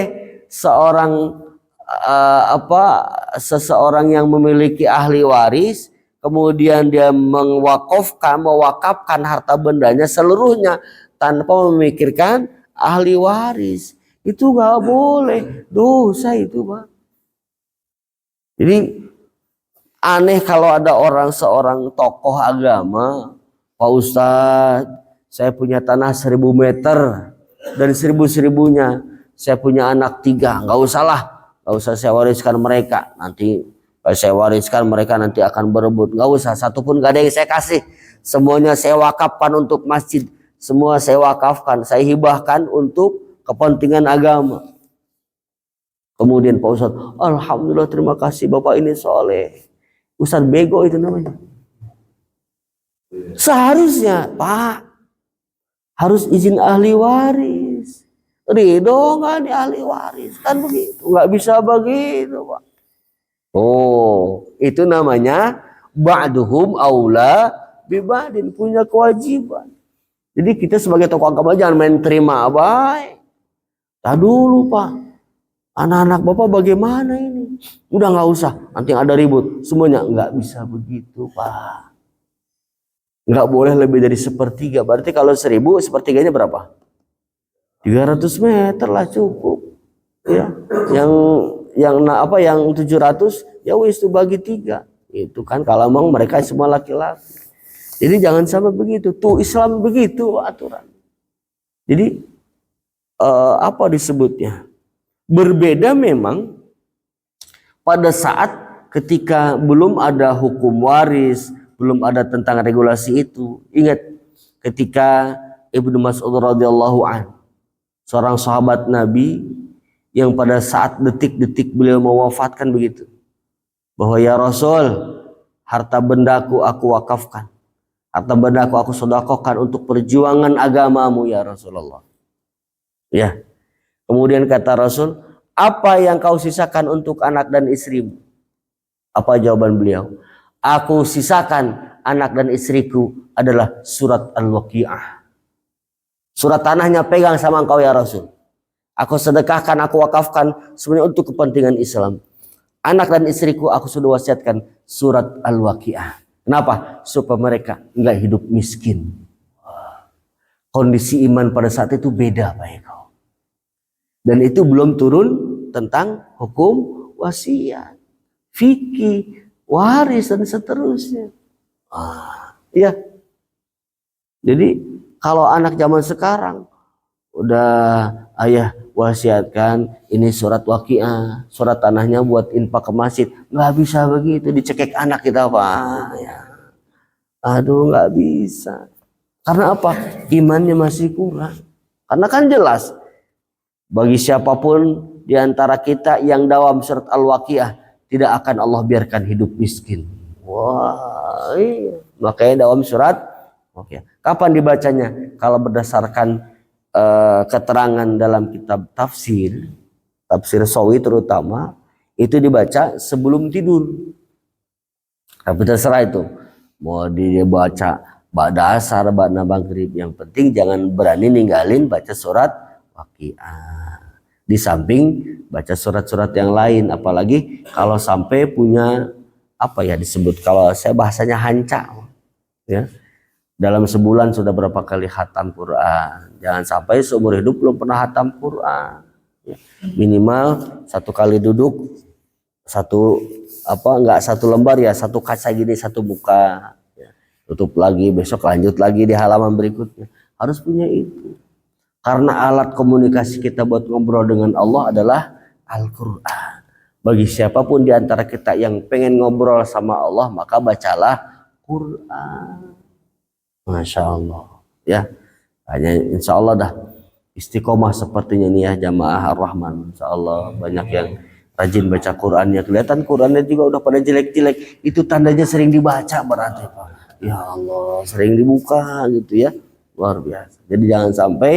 seseorang yang memiliki ahli waris kemudian dia mewakafkan harta bendanya seluruhnya tanpa memikirkan ahli waris. Itu nggak boleh, dosa itu, Pak. Jadi aneh kalau ada seorang tokoh agama, Pak Ustadz, saya punya tanah 1000 meter dan 1000-1000-nya saya punya anak 3, nggak usah saya wariskan mereka. Nanti kalau saya wariskan mereka nanti akan berebut. Nggak usah, satupun nggak ada yang saya kasih. Semuanya saya wakafkan untuk masjid. Semua saya wakafkan, saya hibahkan untuk kepentingan agama. Kemudian Pak Ustadz, alhamdulillah terima kasih Bapak ini soleh. Ustadz bego itu namanya. Seharusnya Pak harus izin ahli waris. Ridho nggak di ahli waris kan begitu? Nggak bisa begitu Pak. Oh, itu namanya ba'duhum aula bibadin, punya kewajiban. Jadi kita sebagai tokoh agama jangan main terima baik. Tak dulu Pak, anak-anak Bapak bagaimana ini? Udah nggak usah, nanti ada ribut. Semuanya nggak bisa begitu Pak. Nggak boleh lebih dari sepertiga. Berarti kalau 1000, sepertiganya berapa? 300 meter lah cukup. Ya, yang 700 ya wis itu bagi 3. Itu kan kalau memang mereka semua laki-laki. Jadi jangan sampai begitu. Tuh Islam begitu aturan. Jadi apa disebutnya? Berbeda memang pada saat ketika belum ada hukum waris, belum ada tentang regulasi itu. Ingat ketika Ibnu Mas'ud radhiyallahu an, seorang sahabat Nabi yang pada saat detik-detik beliau mewafatkan begitu, bahwa ya Rasul, harta bendaku aku wakafkan, harta bendaku aku sedekahkan untuk perjuangan agamamu ya Rasulullah. Ya. Kemudian kata Rasul, apa yang kau sisakan untuk anak dan istrimu? Apa jawaban beliau? Aku sisakan anak dan istriku adalah surat Al-Waqi'ah. Surat tanahnya pegang sama engkau ya Rasul. Aku sedekahkan, aku wakafkan semuanya untuk kepentingan Islam. Anak dan istriku aku sudah wasiatkan surat Al-Waqi'ah. Kenapa? Supaya mereka enggak hidup miskin. Kondisi iman pada saat itu beda Pak Eko. Dan itu belum turun tentang hukum wasiat, fikih, waris dan seterusnya. Ya. Jadi kalau anak zaman sekarang udah ayah wasiatkan ini surat Waqiah, surat tanahnya buat infak ke masjid. Nggak bisa begitu, dicekek anak kita Pak. Ya. Aduh, nggak bisa. Karena apa? Imannya masih kurang. Karena kan jelas bagi siapapun di antara kita yang dalam surat Al-Waqiah tidak akan Allah biarkan hidup miskin. Wah, iya. Makanya dalam surat Waqiah. Kapan dibacanya? Kalau berdasarkan keterangan dalam kitab tafsir Sawi terutama, itu dibaca sebelum tidur. Tapi terserah itu. Mau dibaca ba'da asar, ba'da maghrib, yang penting jangan berani ninggalin baca surat Waqiah. Di samping baca surat-surat yang lain, apalagi kalau sampai punya apa ya disebut, kalau saya bahasanya hanca ya. Dalam sebulan sudah berapa kali khatam Quran. Jangan sampai seumur hidup belum pernah khatam Quran ya. Minimal satu kali duduk enggak satu lembar ya, satu kaca gini, satu buka ya. Tutup lagi, besok lanjut lagi di halaman berikutnya. Harus punya itu. Karena alat komunikasi kita buat ngobrol dengan Allah adalah Al-Quran. Bagi siapapun di antara kita yang pengen ngobrol sama Allah, maka bacalah Quran. Masya Allah ya. Hanya insya Allah dah istiqomah sepertinya nih ya jamaah Ar-Rahman. Insya Allah banyak yang rajin baca Qurannya. Kelihatan Qurannya juga udah pada jelek-jelek. Itu tandanya sering dibaca berarti Pak. Ya Allah, sering dibuka gitu ya. Luar biasa. Jadi jangan sampai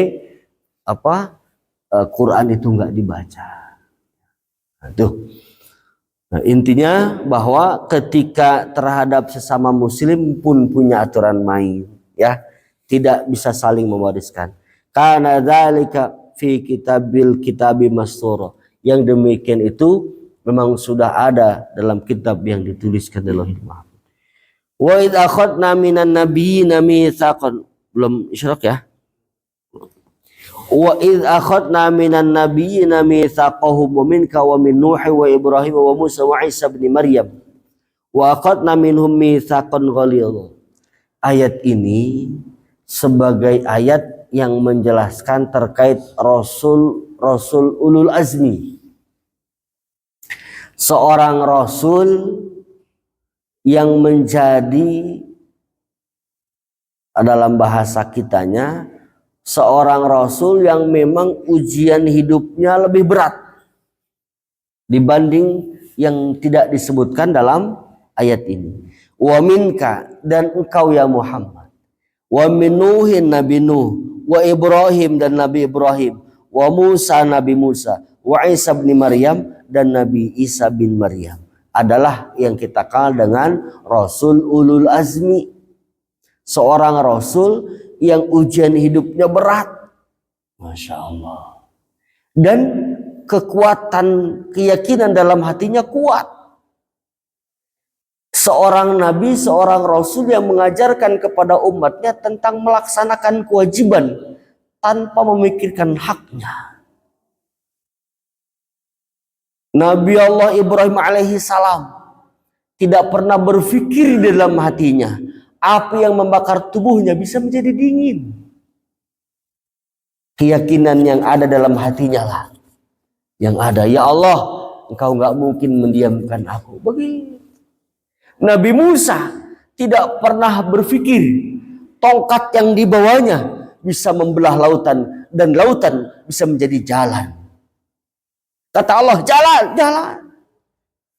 Quran itu nggak dibaca. Nah, intinya bahwa ketika terhadap sesama muslim pun punya aturan main ya, tidak bisa saling mewariskan. Karena dzalika fi kitabi mastur. Yang demikian itu memang sudah ada dalam kitab yang dituliskan di Lauhul Mahfuz. Wa idz akhadna minan nabiyyina mitsaqan, belum isyraq ya. Wa idz akhadna minan nabiyyina mitsaqahum wa minka wa min Nuh wa Ibrahim wa Musa wa Isa bin Maryam wa akhadna minhum mitsaqan ghalidha. Ayat ini sebagai ayat yang menjelaskan terkait rasul ulul azmi. Seorang rasul yang menjadi dalam bahasa kitanya seorang rasul yang memang ujian hidupnya lebih berat dibanding yang tidak disebutkan dalam ayat ini. Wa minka, dan engkau ya Muhammad, wa min Nuhin Nabi Nuh, wa Ibrahim dan Nabi Ibrahim, wa Musa Nabi Musa, wa Isa bin Maryam dan Nabi Isa bin Maryam adalah yang kita kenal dengan Rasul Ulul Azmi. Seorang Rasul yang ujian hidupnya berat. Masya Allah. Dan kekuatan keyakinan dalam hatinya kuat. Seorang Nabi, seorang Rasul yang mengajarkan kepada umatnya tentang melaksanakan kewajiban tanpa memikirkan haknya. Nabi Allah Ibrahim alaihi salam tidak pernah berpikir di dalam hatinya api yang membakar tubuhnya bisa menjadi dingin. Keyakinan yang ada dalam hatinya lah yang ada, ya Allah, engkau nggak mungkin mendiamkan aku. Begitu. Nabi Musa tidak pernah berpikir tongkat yang dibawanya bisa membelah lautan dan lautan bisa menjadi jalan. Kata Allah, jalan.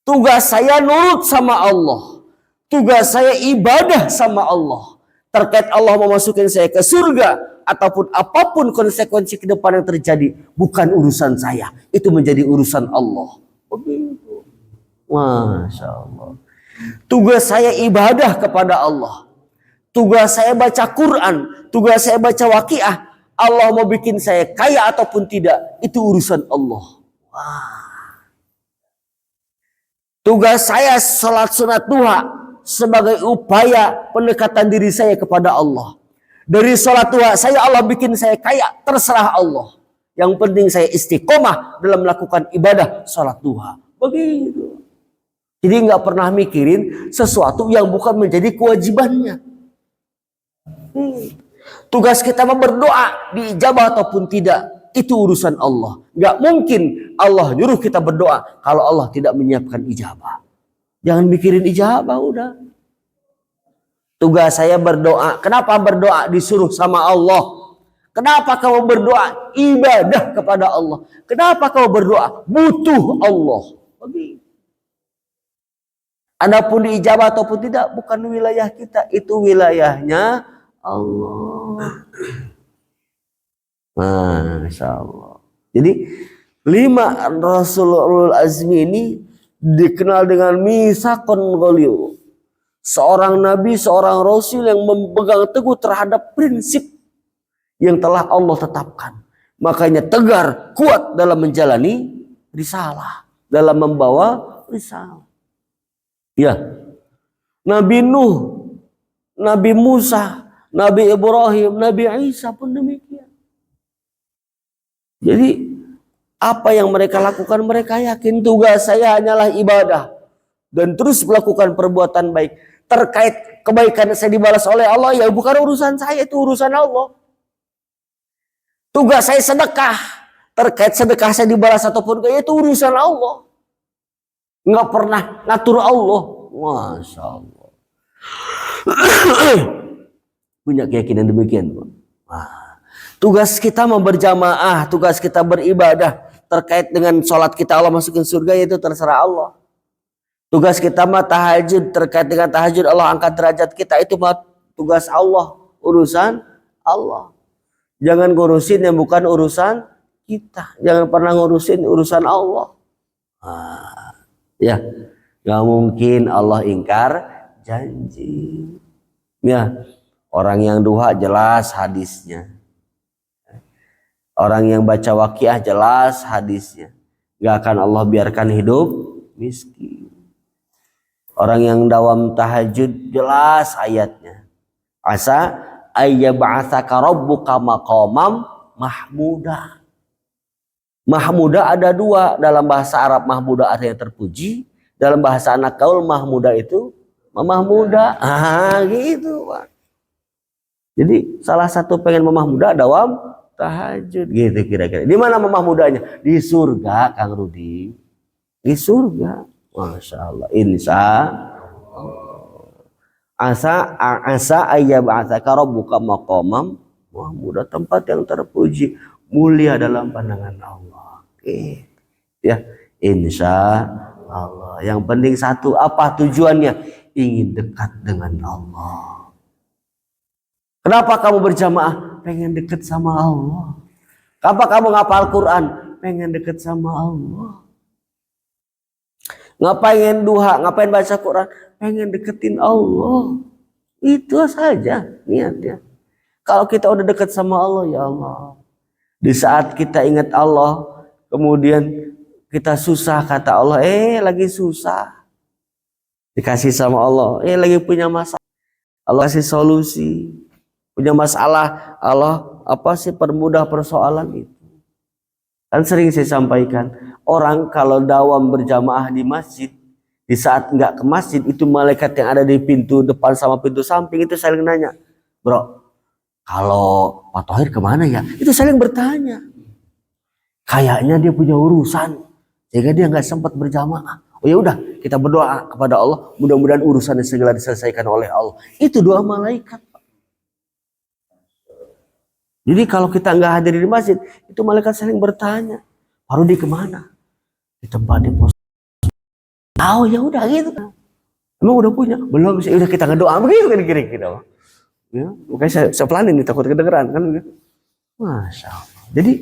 Tugas saya nurut sama Allah. Tugas saya ibadah sama Allah. Terkait Allah memasukkan saya ke surga ataupun apapun konsekuensi ke depan yang terjadi, bukan urusan saya. Itu menjadi urusan Allah. Begitu. Masya Allah. Tugas saya ibadah kepada Allah. Tugas saya baca Quran. Tugas saya baca Waqiah. Allah mau bikin saya kaya ataupun tidak, itu urusan Allah. Wah. Tugas saya salat sunat duha sebagai upaya pendekatan diri saya kepada Allah. Dari salat duha saya Allah bikin saya kaya, terserah Allah. Yang penting saya istiqomah dalam melakukan ibadah salat duha. Begitu. Jadi nggak pernah mikirin sesuatu yang bukan menjadi kewajibannya. Tugas kita berdoa diijabah ataupun tidak, itu urusan Allah. Nggak mungkin Allah nyuruh kita berdoa kalau Allah tidak menyiapkan ijabah. Jangan mikirin ijabah, udah. Tugas saya berdoa. Kenapa berdoa disuruh sama Allah? Kenapa kamu berdoa ibadah kepada Allah? Kenapa kamu berdoa butuh Allah? Begitu. Adapun diijabah ataupun tidak bukan wilayah kita, itu wilayahnya Allah. Masya Allah. Jadi 5 Rasulul Azmi ini dikenal dengan misaqon ghalidh. Seorang nabi, seorang rasul yang memegang teguh terhadap prinsip yang telah Allah tetapkan. Makanya tegar, kuat dalam menjalani risalah, dalam membawa risalah. Ya, Nabi Nuh, Nabi Musa, Nabi Ibrahim, Nabi Isa pun demikian. Jadi apa yang mereka lakukan, mereka yakin tugas saya hanyalah ibadah dan terus melakukan perbuatan baik. Terkait kebaikan saya dibalas oleh Allah, ya bukan urusan saya, itu urusan Allah. Tugas saya sedekah, terkait sedekah saya dibalas ataupun enggak, itu urusan Allah. Nggak pernah ngatur Allah. Masya Allah. Punya keyakinan demikian. Tugas kita mau berjamaah, tugas kita beribadah terkait dengan sholat kita Allah masukin surga, yaitu terserah Allah. Tugas kita mah tahajud, terkait dengan tahajud Allah angkat derajat kita, itu mah tugas Allah, urusan Allah. Jangan ngurusin yang bukan urusan kita. Jangan pernah ngurusin urusan Allah. Ya, gak mungkin Allah ingkar janji. Ya, orang yang duha jelas hadisnya. Orang yang baca waqiah jelas hadisnya. Gak akan Allah biarkan hidup miskin. Orang yang dawam tahajud jelas ayatnya. Asa ayyab'atsaka rabbuka maqamam mahmuda. Mahmuda ada 2. Dalam bahasa Arab mahmuda artinya terpuji. Dalam bahasa anak kaul mahmuda itu memahmuda. Gitu Pak. Jadi salah satu pengen memahmuda dawam tahajud. Gitu kira-kira. Di mana memahmudanya? Di surga Kang Rudi. Di surga. Masya Allah. Insya Allah. Asa ayyab'atsaka rabbuka maqamam mahmuda. Tempat yang terpuji, mulia dalam pandangan Allah. Ya, insya Allah. Yang penting satu, apa tujuannya? Ingin dekat dengan Allah. Kenapa kamu berjamaah? Pengen dekat sama Allah. Kenapa kamu ngapal Quran? Pengen dekat sama Allah. Ngapain duha? Ngapain baca Quran? Pengen deketin Allah. Itu saja niatnya. Kalau kita udah dekat sama Allah, ya Allah. Di saat kita ingat Allah, kemudian kita susah, kata Allah, lagi susah. Dikasih sama Allah, lagi punya masalah. Allah kasih solusi. Punya masalah, Allah permudah persoalan itu. Kan sering saya sampaikan, orang kalau dawam berjamaah di masjid, di saat nggak ke masjid, itu malaikat yang ada di pintu depan sama pintu samping itu saling nanya, bro, kalau Pak Thohir kemana ya? Itu saling bertanya. Kayaknya dia punya urusan, sehingga dia nggak sempat berjamaah. Oh ya udah, kita berdoa kepada Allah, mudah-mudahan urusannya segera diselesaikan oleh Allah. Itu doa malaikat. Jadi kalau kita nggak hadir di masjid, itu malaikat saling bertanya, Pak Rudi kemana? Di tempat di pos. Oh ya udah gitu. Emang udah punya? Belum sih. Udah kita ngedoa begitu kan kira-kira. Ya, makanya saya pelanin nih, takut kedengeran kan begitu. Masya Allah. Jadi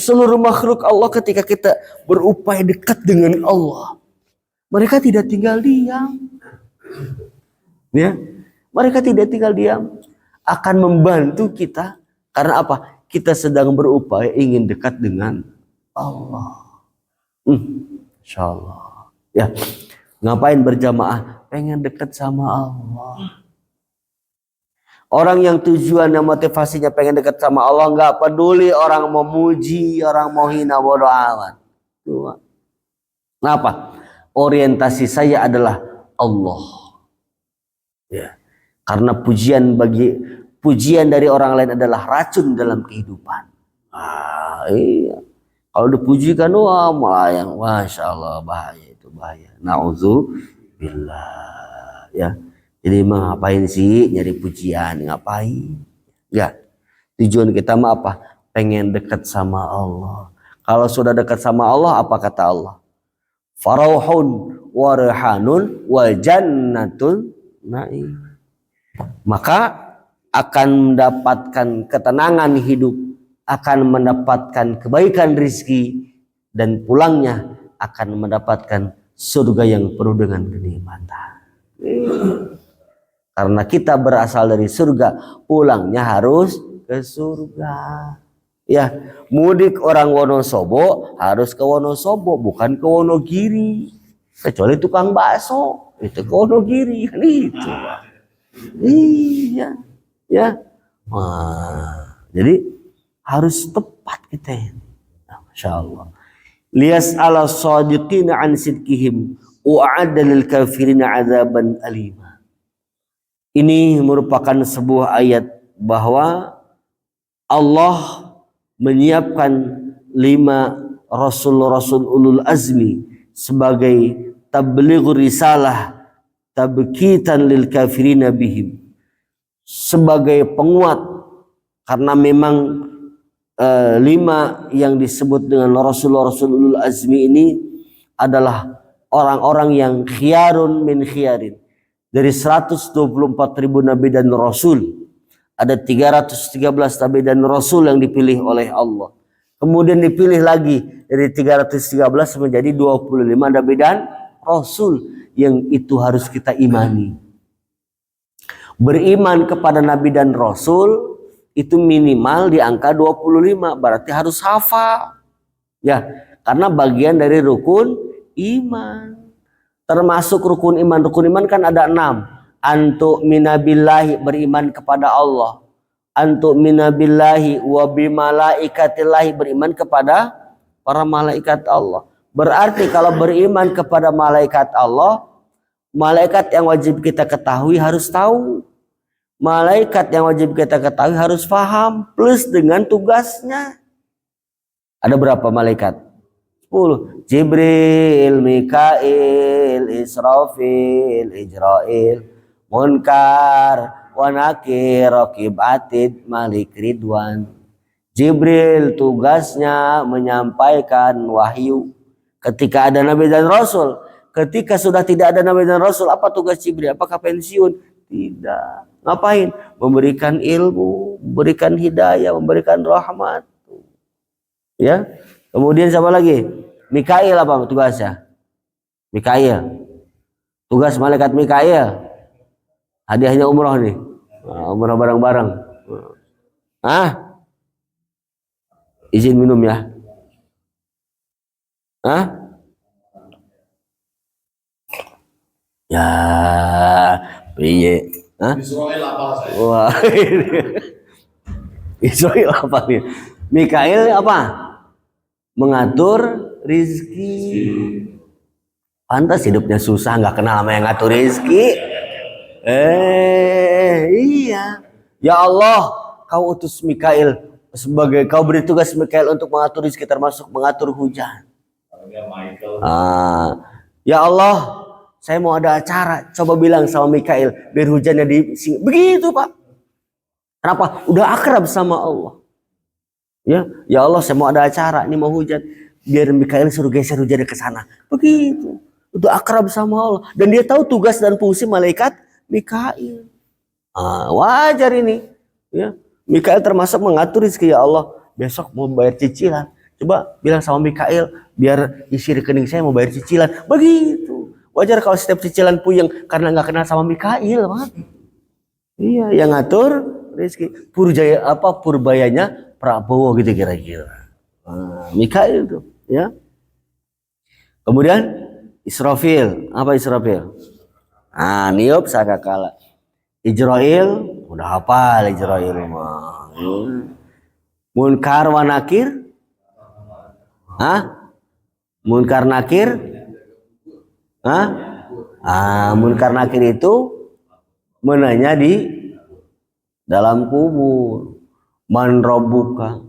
seluruh makhluk Allah ketika kita berupaya dekat dengan Allah, mereka tidak tinggal diam. Ya, mereka tidak tinggal diam. Akan membantu kita karena apa? Kita sedang berupaya ingin dekat dengan Allah. Insya Allah. Ya, ngapain berjamaah? Pengen dekat sama Allah. Orang yang tujuan dan motivasinya pengen dekat sama Allah, nggak peduli orang mau muji, orang mau hina, bodo amat. Kenapa? Orientasi saya adalah Allah. Ya. Karena pujian pujian dari orang lain adalah racun dalam kehidupan. Iya. Kalau dipujikan, wah melayang, masya Allah, bahaya itu, bahaya. Na'udzubillah. Ya. Jadi ngapain sih nyari pujian? Ngapain? Ya. Tujuan kita mah apa? Pengen dekat sama Allah. Kalau sudah dekat sama Allah, apa kata Allah? Farauhun wa rihanun wa jannatul na'im. Maka akan mendapatkan ketenangan hidup, akan mendapatkan kebaikan rizki, dan pulangnya akan mendapatkan surga yang penuh dengan kenikmatan. Karena kita berasal dari surga, pulangnya harus ke surga. Ya, mudik orang Wonosobo harus ke Wonosobo, bukan ke Wonogiri. Kecuali tukang bakso, itu ke Wonogiri, kan itu. Iya, ya. Wah, jadi harus tepat kita ini. Masya Allah. Lias ala sadiqina an sidqihim wa'adda lil kafirina azaban alima. Ini merupakan sebuah ayat bahwa Allah menyiapkan 5 rasul-rasul ulul azmi sebagai tablighur risalah tabkitan lil kafirina bihim, sebagai penguat, karena memang 5 yang disebut dengan rasul-rasul ulul azmi ini adalah orang-orang yang khiyarun min khiyarin. Dari 124.000 nabi dan rasul, ada 313 nabi dan rasul yang dipilih oleh Allah. Kemudian dipilih lagi dari 313 menjadi 25 nabi dan rasul, yang itu harus kita imani. Beriman kepada nabi dan rasul itu minimal di angka 25, berarti harus hafal. Ya, karena bagian dari rukun iman. Termasuk rukun iman. Rukun iman kan ada 6. Antu minabillahi, beriman kepada Allah. Antu minabillahi wa bimalaikatillahi, beriman kepada para malaikat Allah. Berarti kalau beriman kepada malaikat Allah, malaikat yang wajib kita ketahui harus tahu. Malaikat yang wajib kita ketahui harus paham. Plus dengan tugasnya. Ada berapa malaikat? 10. Jibril, Mikail, Israfil, Ijrail, Munkar, wa Nakir, Raqib Atid, Malik Ridwan. Jibril tugasnya menyampaikan wahyu ketika ada nabi dan rasul. Ketika sudah tidak ada nabi dan rasul, apa tugas Jibril? Apakah pensiun? Tidak. Ngapain? Memberikan ilmu, memberikan hidayah, memberikan rahmat. Ya. Kemudian siapa lagi? Mikail, apa tugasnya? Mikail. Tugas malaikat Mikail. Hadiahnya umroh nih. Umroh bareng-bareng. Izin minum ya. Ya, piye? Israel apa saya? Wah. Israel apa nih? Mikail apa? Mengatur rizki. Pantas hidupnya susah, nggak kenal sama yang ngatur rizki. Iya. Ya Allah, kau utus Mikail sebagai, kau beri tugas Mikail untuk mengatur rizki, termasuk mengatur hujan. Ya Allah, saya mau ada acara, coba bilang sama Mikail biar hujannya di sini. Begitu Pak. Kenapa? Udah akrab sama Allah. Ya Allah, saya mau ada acara, ini mau hujan, biar Mikail suruh geser hujannya ke sana. Begitu. Udah akrab sama Allah, dan dia tahu tugas dan fungsi malaikat Mikail. Wajar ini. Ya, Mikail termasuk mengatur rezeki. Ya Allah, besok mau bayar cicilan. Coba bilang sama Mikail biar isi rekening saya mau bayar cicilan. Begitu. Wajar kalau setiap cicilan puyeng karena nggak kenal sama Mikail, Pak. Iya, yang ngatur rezeki. Purbayanya Prabowo gitu kira-kira. Mikail tuh, ya. Kemudian Israfil, apa Israfil? Niup sakakala. Ijrail, udah hafal Ijrail mah. Munkar wa Nakir? Munkar Nakir? Munkar Nakir itu menanya di dalam kubur. Man rabbuka?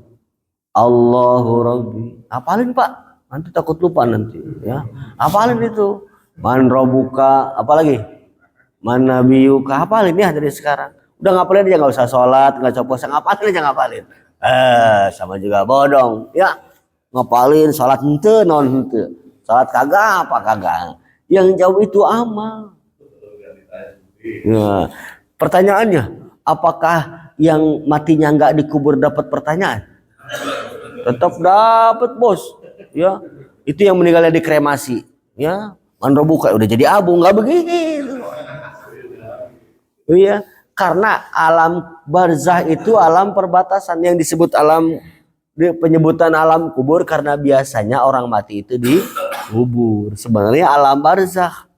Allahu rabbi. Hafalin Pak, nanti takut lupa nanti ya. Hafalin itu. Man rabbuka, apalagi? Man nabiyuka, hafalin ya dari sekarang. Udah ngapalin aja, nggak usah sholat, nggak usah puasa, ngapalin aja ngapalin. Sama juga bodong ya. Ngapalin sholat hente non hente. Sholat kagak apa kagak. Yang jauh itu amal. Nah, pertanyaannya, apakah yang matinya nggak dikubur dapat pertanyaan? Tetap dapat bos. Ya, itu yang meninggalnya dikremasi. Ya, manrobuka udah jadi abu, nggak begitu. Iya, karena alam barzah itu alam perbatasan yang disebut alam, penyebutan alam kubur karena biasanya orang mati itu dikubur. Sebenarnya alam barzah,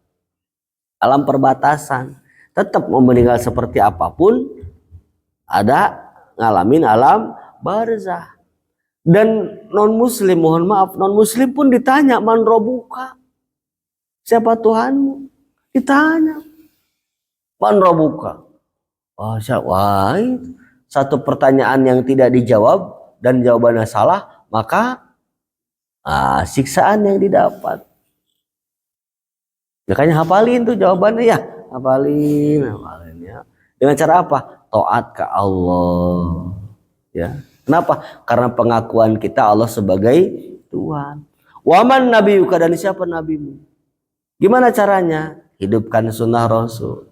alam perbatasan. Tetap mau meninggal seperti apapun, ada ngalamin alam barzah. Dan non muslim, mohon maaf, non muslim pun ditanya, man robuka, siapa Tuhanmu? Ditanya, man robuka. Wah, satu pertanyaan yang tidak dijawab dan jawabannya salah, maka siksaan yang didapat. Makanya hafalin tuh jawabannya ya, hafalin ya. Dengan cara apa? Taat ke Allah. Ya. Kenapa? Karena pengakuan kita Allah sebagai Tuhan. Waman nabiyuka, dan siapa nabimu? Gimana caranya? Hidupkan sunnah Rasul.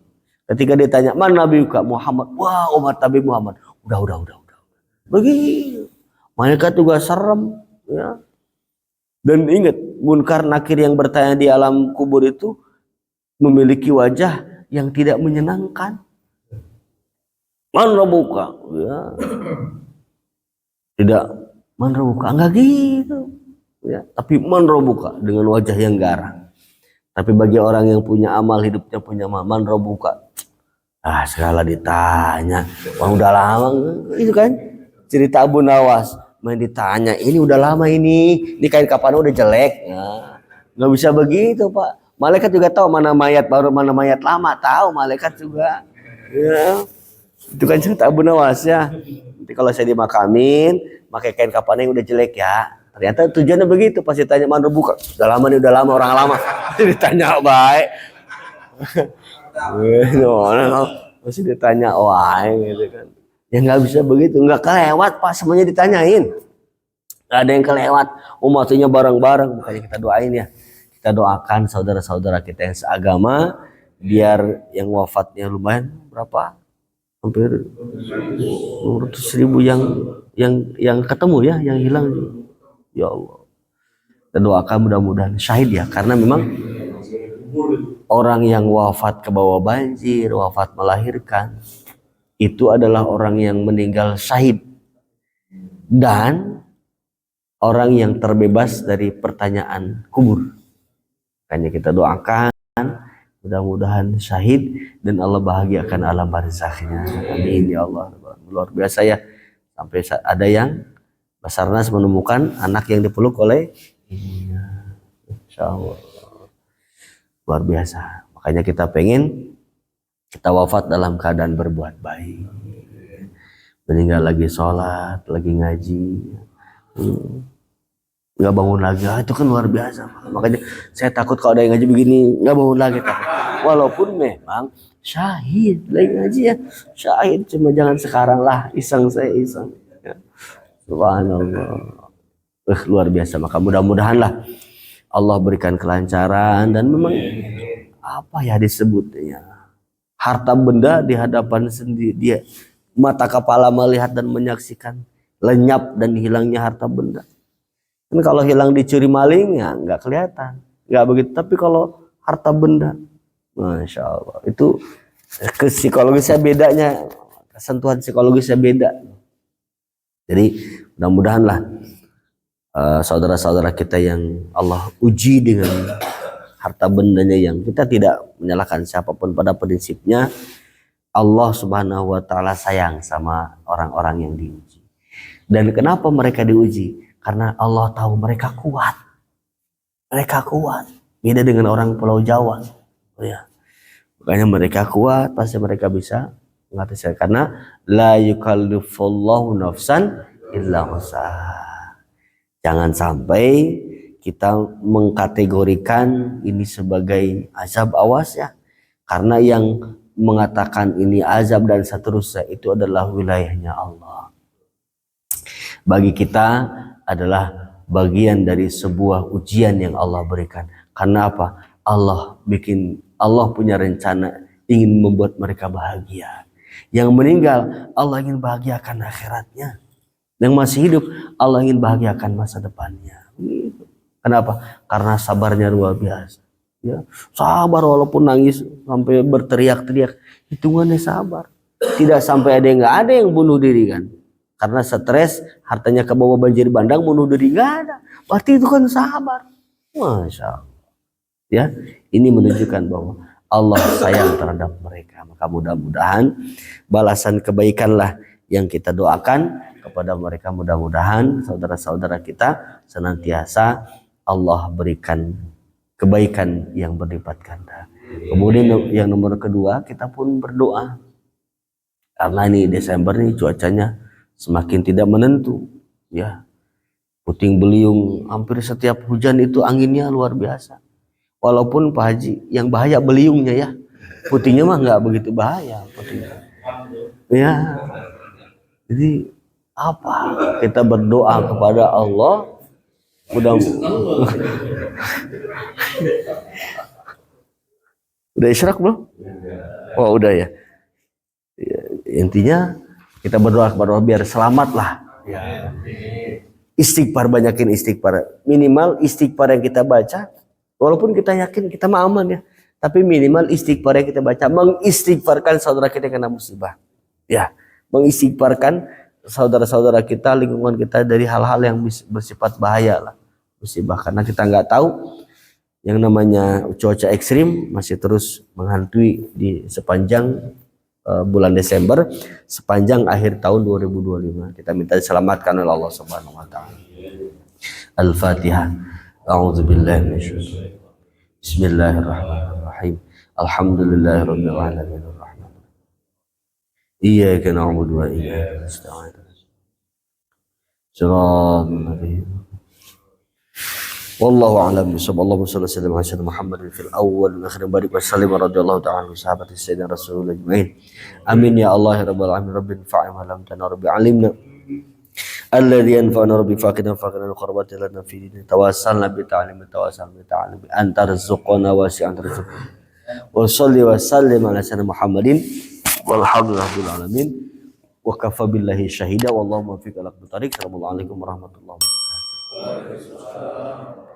Ketika ditanya, man nabiyuka? Muhammad. Wah, umat Nabi Muhammad. Udah. Begitu. Malaikat juga serem. Ya. Dan ingat, munkar nakir yang bertanya di alam kubur itu memiliki wajah yang tidak menyenangkan. Man rabbuka? Ya. Tidak man rabbuka, enggak gitu. Ya, tapi man rabbuka dengan wajah yang garang. Tapi bagi orang yang punya amal, hidupnya punya amal, man rabbuka. Segala ditanya. Wah, udah lama itu kan cerita Abu Nawas. Main ditanya, ini udah lama ini kain kapan udah jelek. Nah, nggak bisa begitu Pak. Malaikat juga tahu mana mayat baru, mana mayat lama, tahu malaikat juga. Ya, itu kan cerita Abu Nawas ya. Nanti kalau saya dimakamin, pakai kain kapan yang udah jelek ya. Ternyata tujuannya begitu. Pasti tanya man rabbuka. Udah lama orang lama. Ditanya baik. Masih ditanya gitu kan. Ya nggak bisa begitu, nggak kelewat Pak, semuanya ditanyain. Nggak ada yang kelewat. Umatnya bareng-bareng, makanya kita doain ya. Kita doakan saudara-saudara kita yang seagama, biar yang wafatnya lumayan berapa? Hampir 200.000 yang ketemu ya, yang hilang. Ya Allah. Dan doakan mudah-mudahan syahid ya, karena memang orang yang wafat ke bawah banjir, wafat melahirkan, itu adalah orang yang meninggal syahid dan orang yang terbebas dari pertanyaan kubur. Makanya kita doakan mudah-mudahan syahid dan Allah bahagiakan alam barzakhnya. Amin ya Allah. Luar biasa ya, sampai ada yang Basarnas menemukan anak yang dipeluk oleh ibunya. Insya Allah. Luar biasa. Makanya kita pengen kita wafat dalam keadaan berbuat baik, meninggal lagi sholat, lagi ngaji, nggak bangun lagi. Itu kan luar biasa. Makanya saya takut kalau ada yang ngaji begini nggak bangun lagi. Walaupun memang syahid lagi ngaji ya, syahid, cuma jangan sekarang lah, iseng saya iseng. Ya. Subhanallah. Luar biasa. Maka mudah-mudahan lah Allah berikan kelancaran dan memang apa ya disebutnya, harta benda di hadapan sendiri, dia mata kepala melihat dan menyaksikan lenyap dan hilangnya harta benda. Kan kalau hilang dicuri maling ya nggak kelihatan, nggak begitu. Tapi kalau harta benda, masya Allah, itu ke psikologisnya bedanya, kesentuhan psikologisnya beda. Jadi mudah-mudahan lah saudara-saudara kita yang Allah uji dengan harta bendanya, yang kita tidak menyalahkan siapapun, pada prinsipnya Allah Subhanahu wa taala sayang sama orang-orang yang diuji. Dan kenapa mereka diuji? Karena Allah tahu mereka kuat. Mereka kuat. Beda dengan orang Pulau Jawa. Ya. Makanya mereka kuat, pasti mereka bisa mengatasi, karena la yukallifullahu nafsan illa wus'aha. Jangan sampai kita mengkategorikan ini sebagai azab, awas ya. Karena yang mengatakan ini azab dan seterusnya itu adalah wilayahnya Allah. Bagi kita adalah bagian dari sebuah ujian yang Allah berikan. Karena apa? Allah punya rencana ingin membuat mereka bahagia. Yang meninggal Allah ingin bahagiakan akhiratnya. Yang masih hidup Allah ingin bahagiakan masa depannya. Kenapa? Karena sabarnya luar biasa. Ya, sabar walaupun nangis sampai berteriak-teriak, hitungannya sabar. Tidak sampai ada yang bunuh diri kan? Karena stres, hartanya ke bawah banjir bandang, bunuh diri nggak ada. Berarti itu kan sabar. Masya Allah. Ya, ini menunjukkan bahwa Allah sayang terhadap mereka. Maka mudah-mudahan balasan kebaikanlah yang kita doakan kepada mereka. Mudah-mudahan saudara-saudara kita senantiasa Allah berikan kebaikan yang berlipat ganda. Kemudian yang nomor kedua, kita pun berdoa. Karena ini Desember nih cuacanya semakin tidak menentu. Ya, puting beliung, hampir setiap hujan itu anginnya luar biasa. Walaupun Pak Haji yang bahaya beliungnya ya, putingnya mah nggak begitu bahaya. Putingnya. Ya, jadi apa? Kita berdoa kepada Allah. Udah isyarak belum? Oh udah ya. Intinya kita berdoa kepada Allah biar selamat lah. Istighfar, banyakin istighfar. Minimal istighfar yang kita baca, walaupun kita yakin kita mah aman ya, tapi minimal istighfar yang kita baca mengistighfarkan saudara kita yang kena musibah. Ya, mengistighfarkan saudara-saudara kita, lingkungan kita dari hal-hal yang bersifat bahaya lah, musibah. Karena kita nggak tahu yang namanya cuaca ekstrim masih terus menghantui di sepanjang bulan Desember, sepanjang akhir tahun 2025. Kita minta diselamatkan oleh Allah Subhanahu wa taala. Al-Fatihah. A'udzubillahi minasyaitonir rajim. Bismillahirrahmanirrahim. Alhamdulillahirabbil alamin. Iyyaka na'budu wa iyyaka nasta'in. Shiratal ladzina wallahu a'lam bishawab. Allahumma shalli ala sayyidina Muhammadin fil awwal wal akhir barik wa sallim radhiyallahu ta'ala an sahabati sayyidina Rasulullah ajma'in. Amin ya Allah ya rabbal alamin. Rabbil fa'im wa lam tana rabbi alimna alladhi yanfa'una rabbi faqina faqina qurbatina lana fi din tawassalna bi ta'lim anta rizqana wasi'an rizq. Wa shalli wa sallim ala sayyidina Muhammadin walhamdulillahil alamin wa kafa billahi syahida wallahu muwaffiq ala aqwamit thariq. Assalamualaikum warahmatullahi wabarakatuh.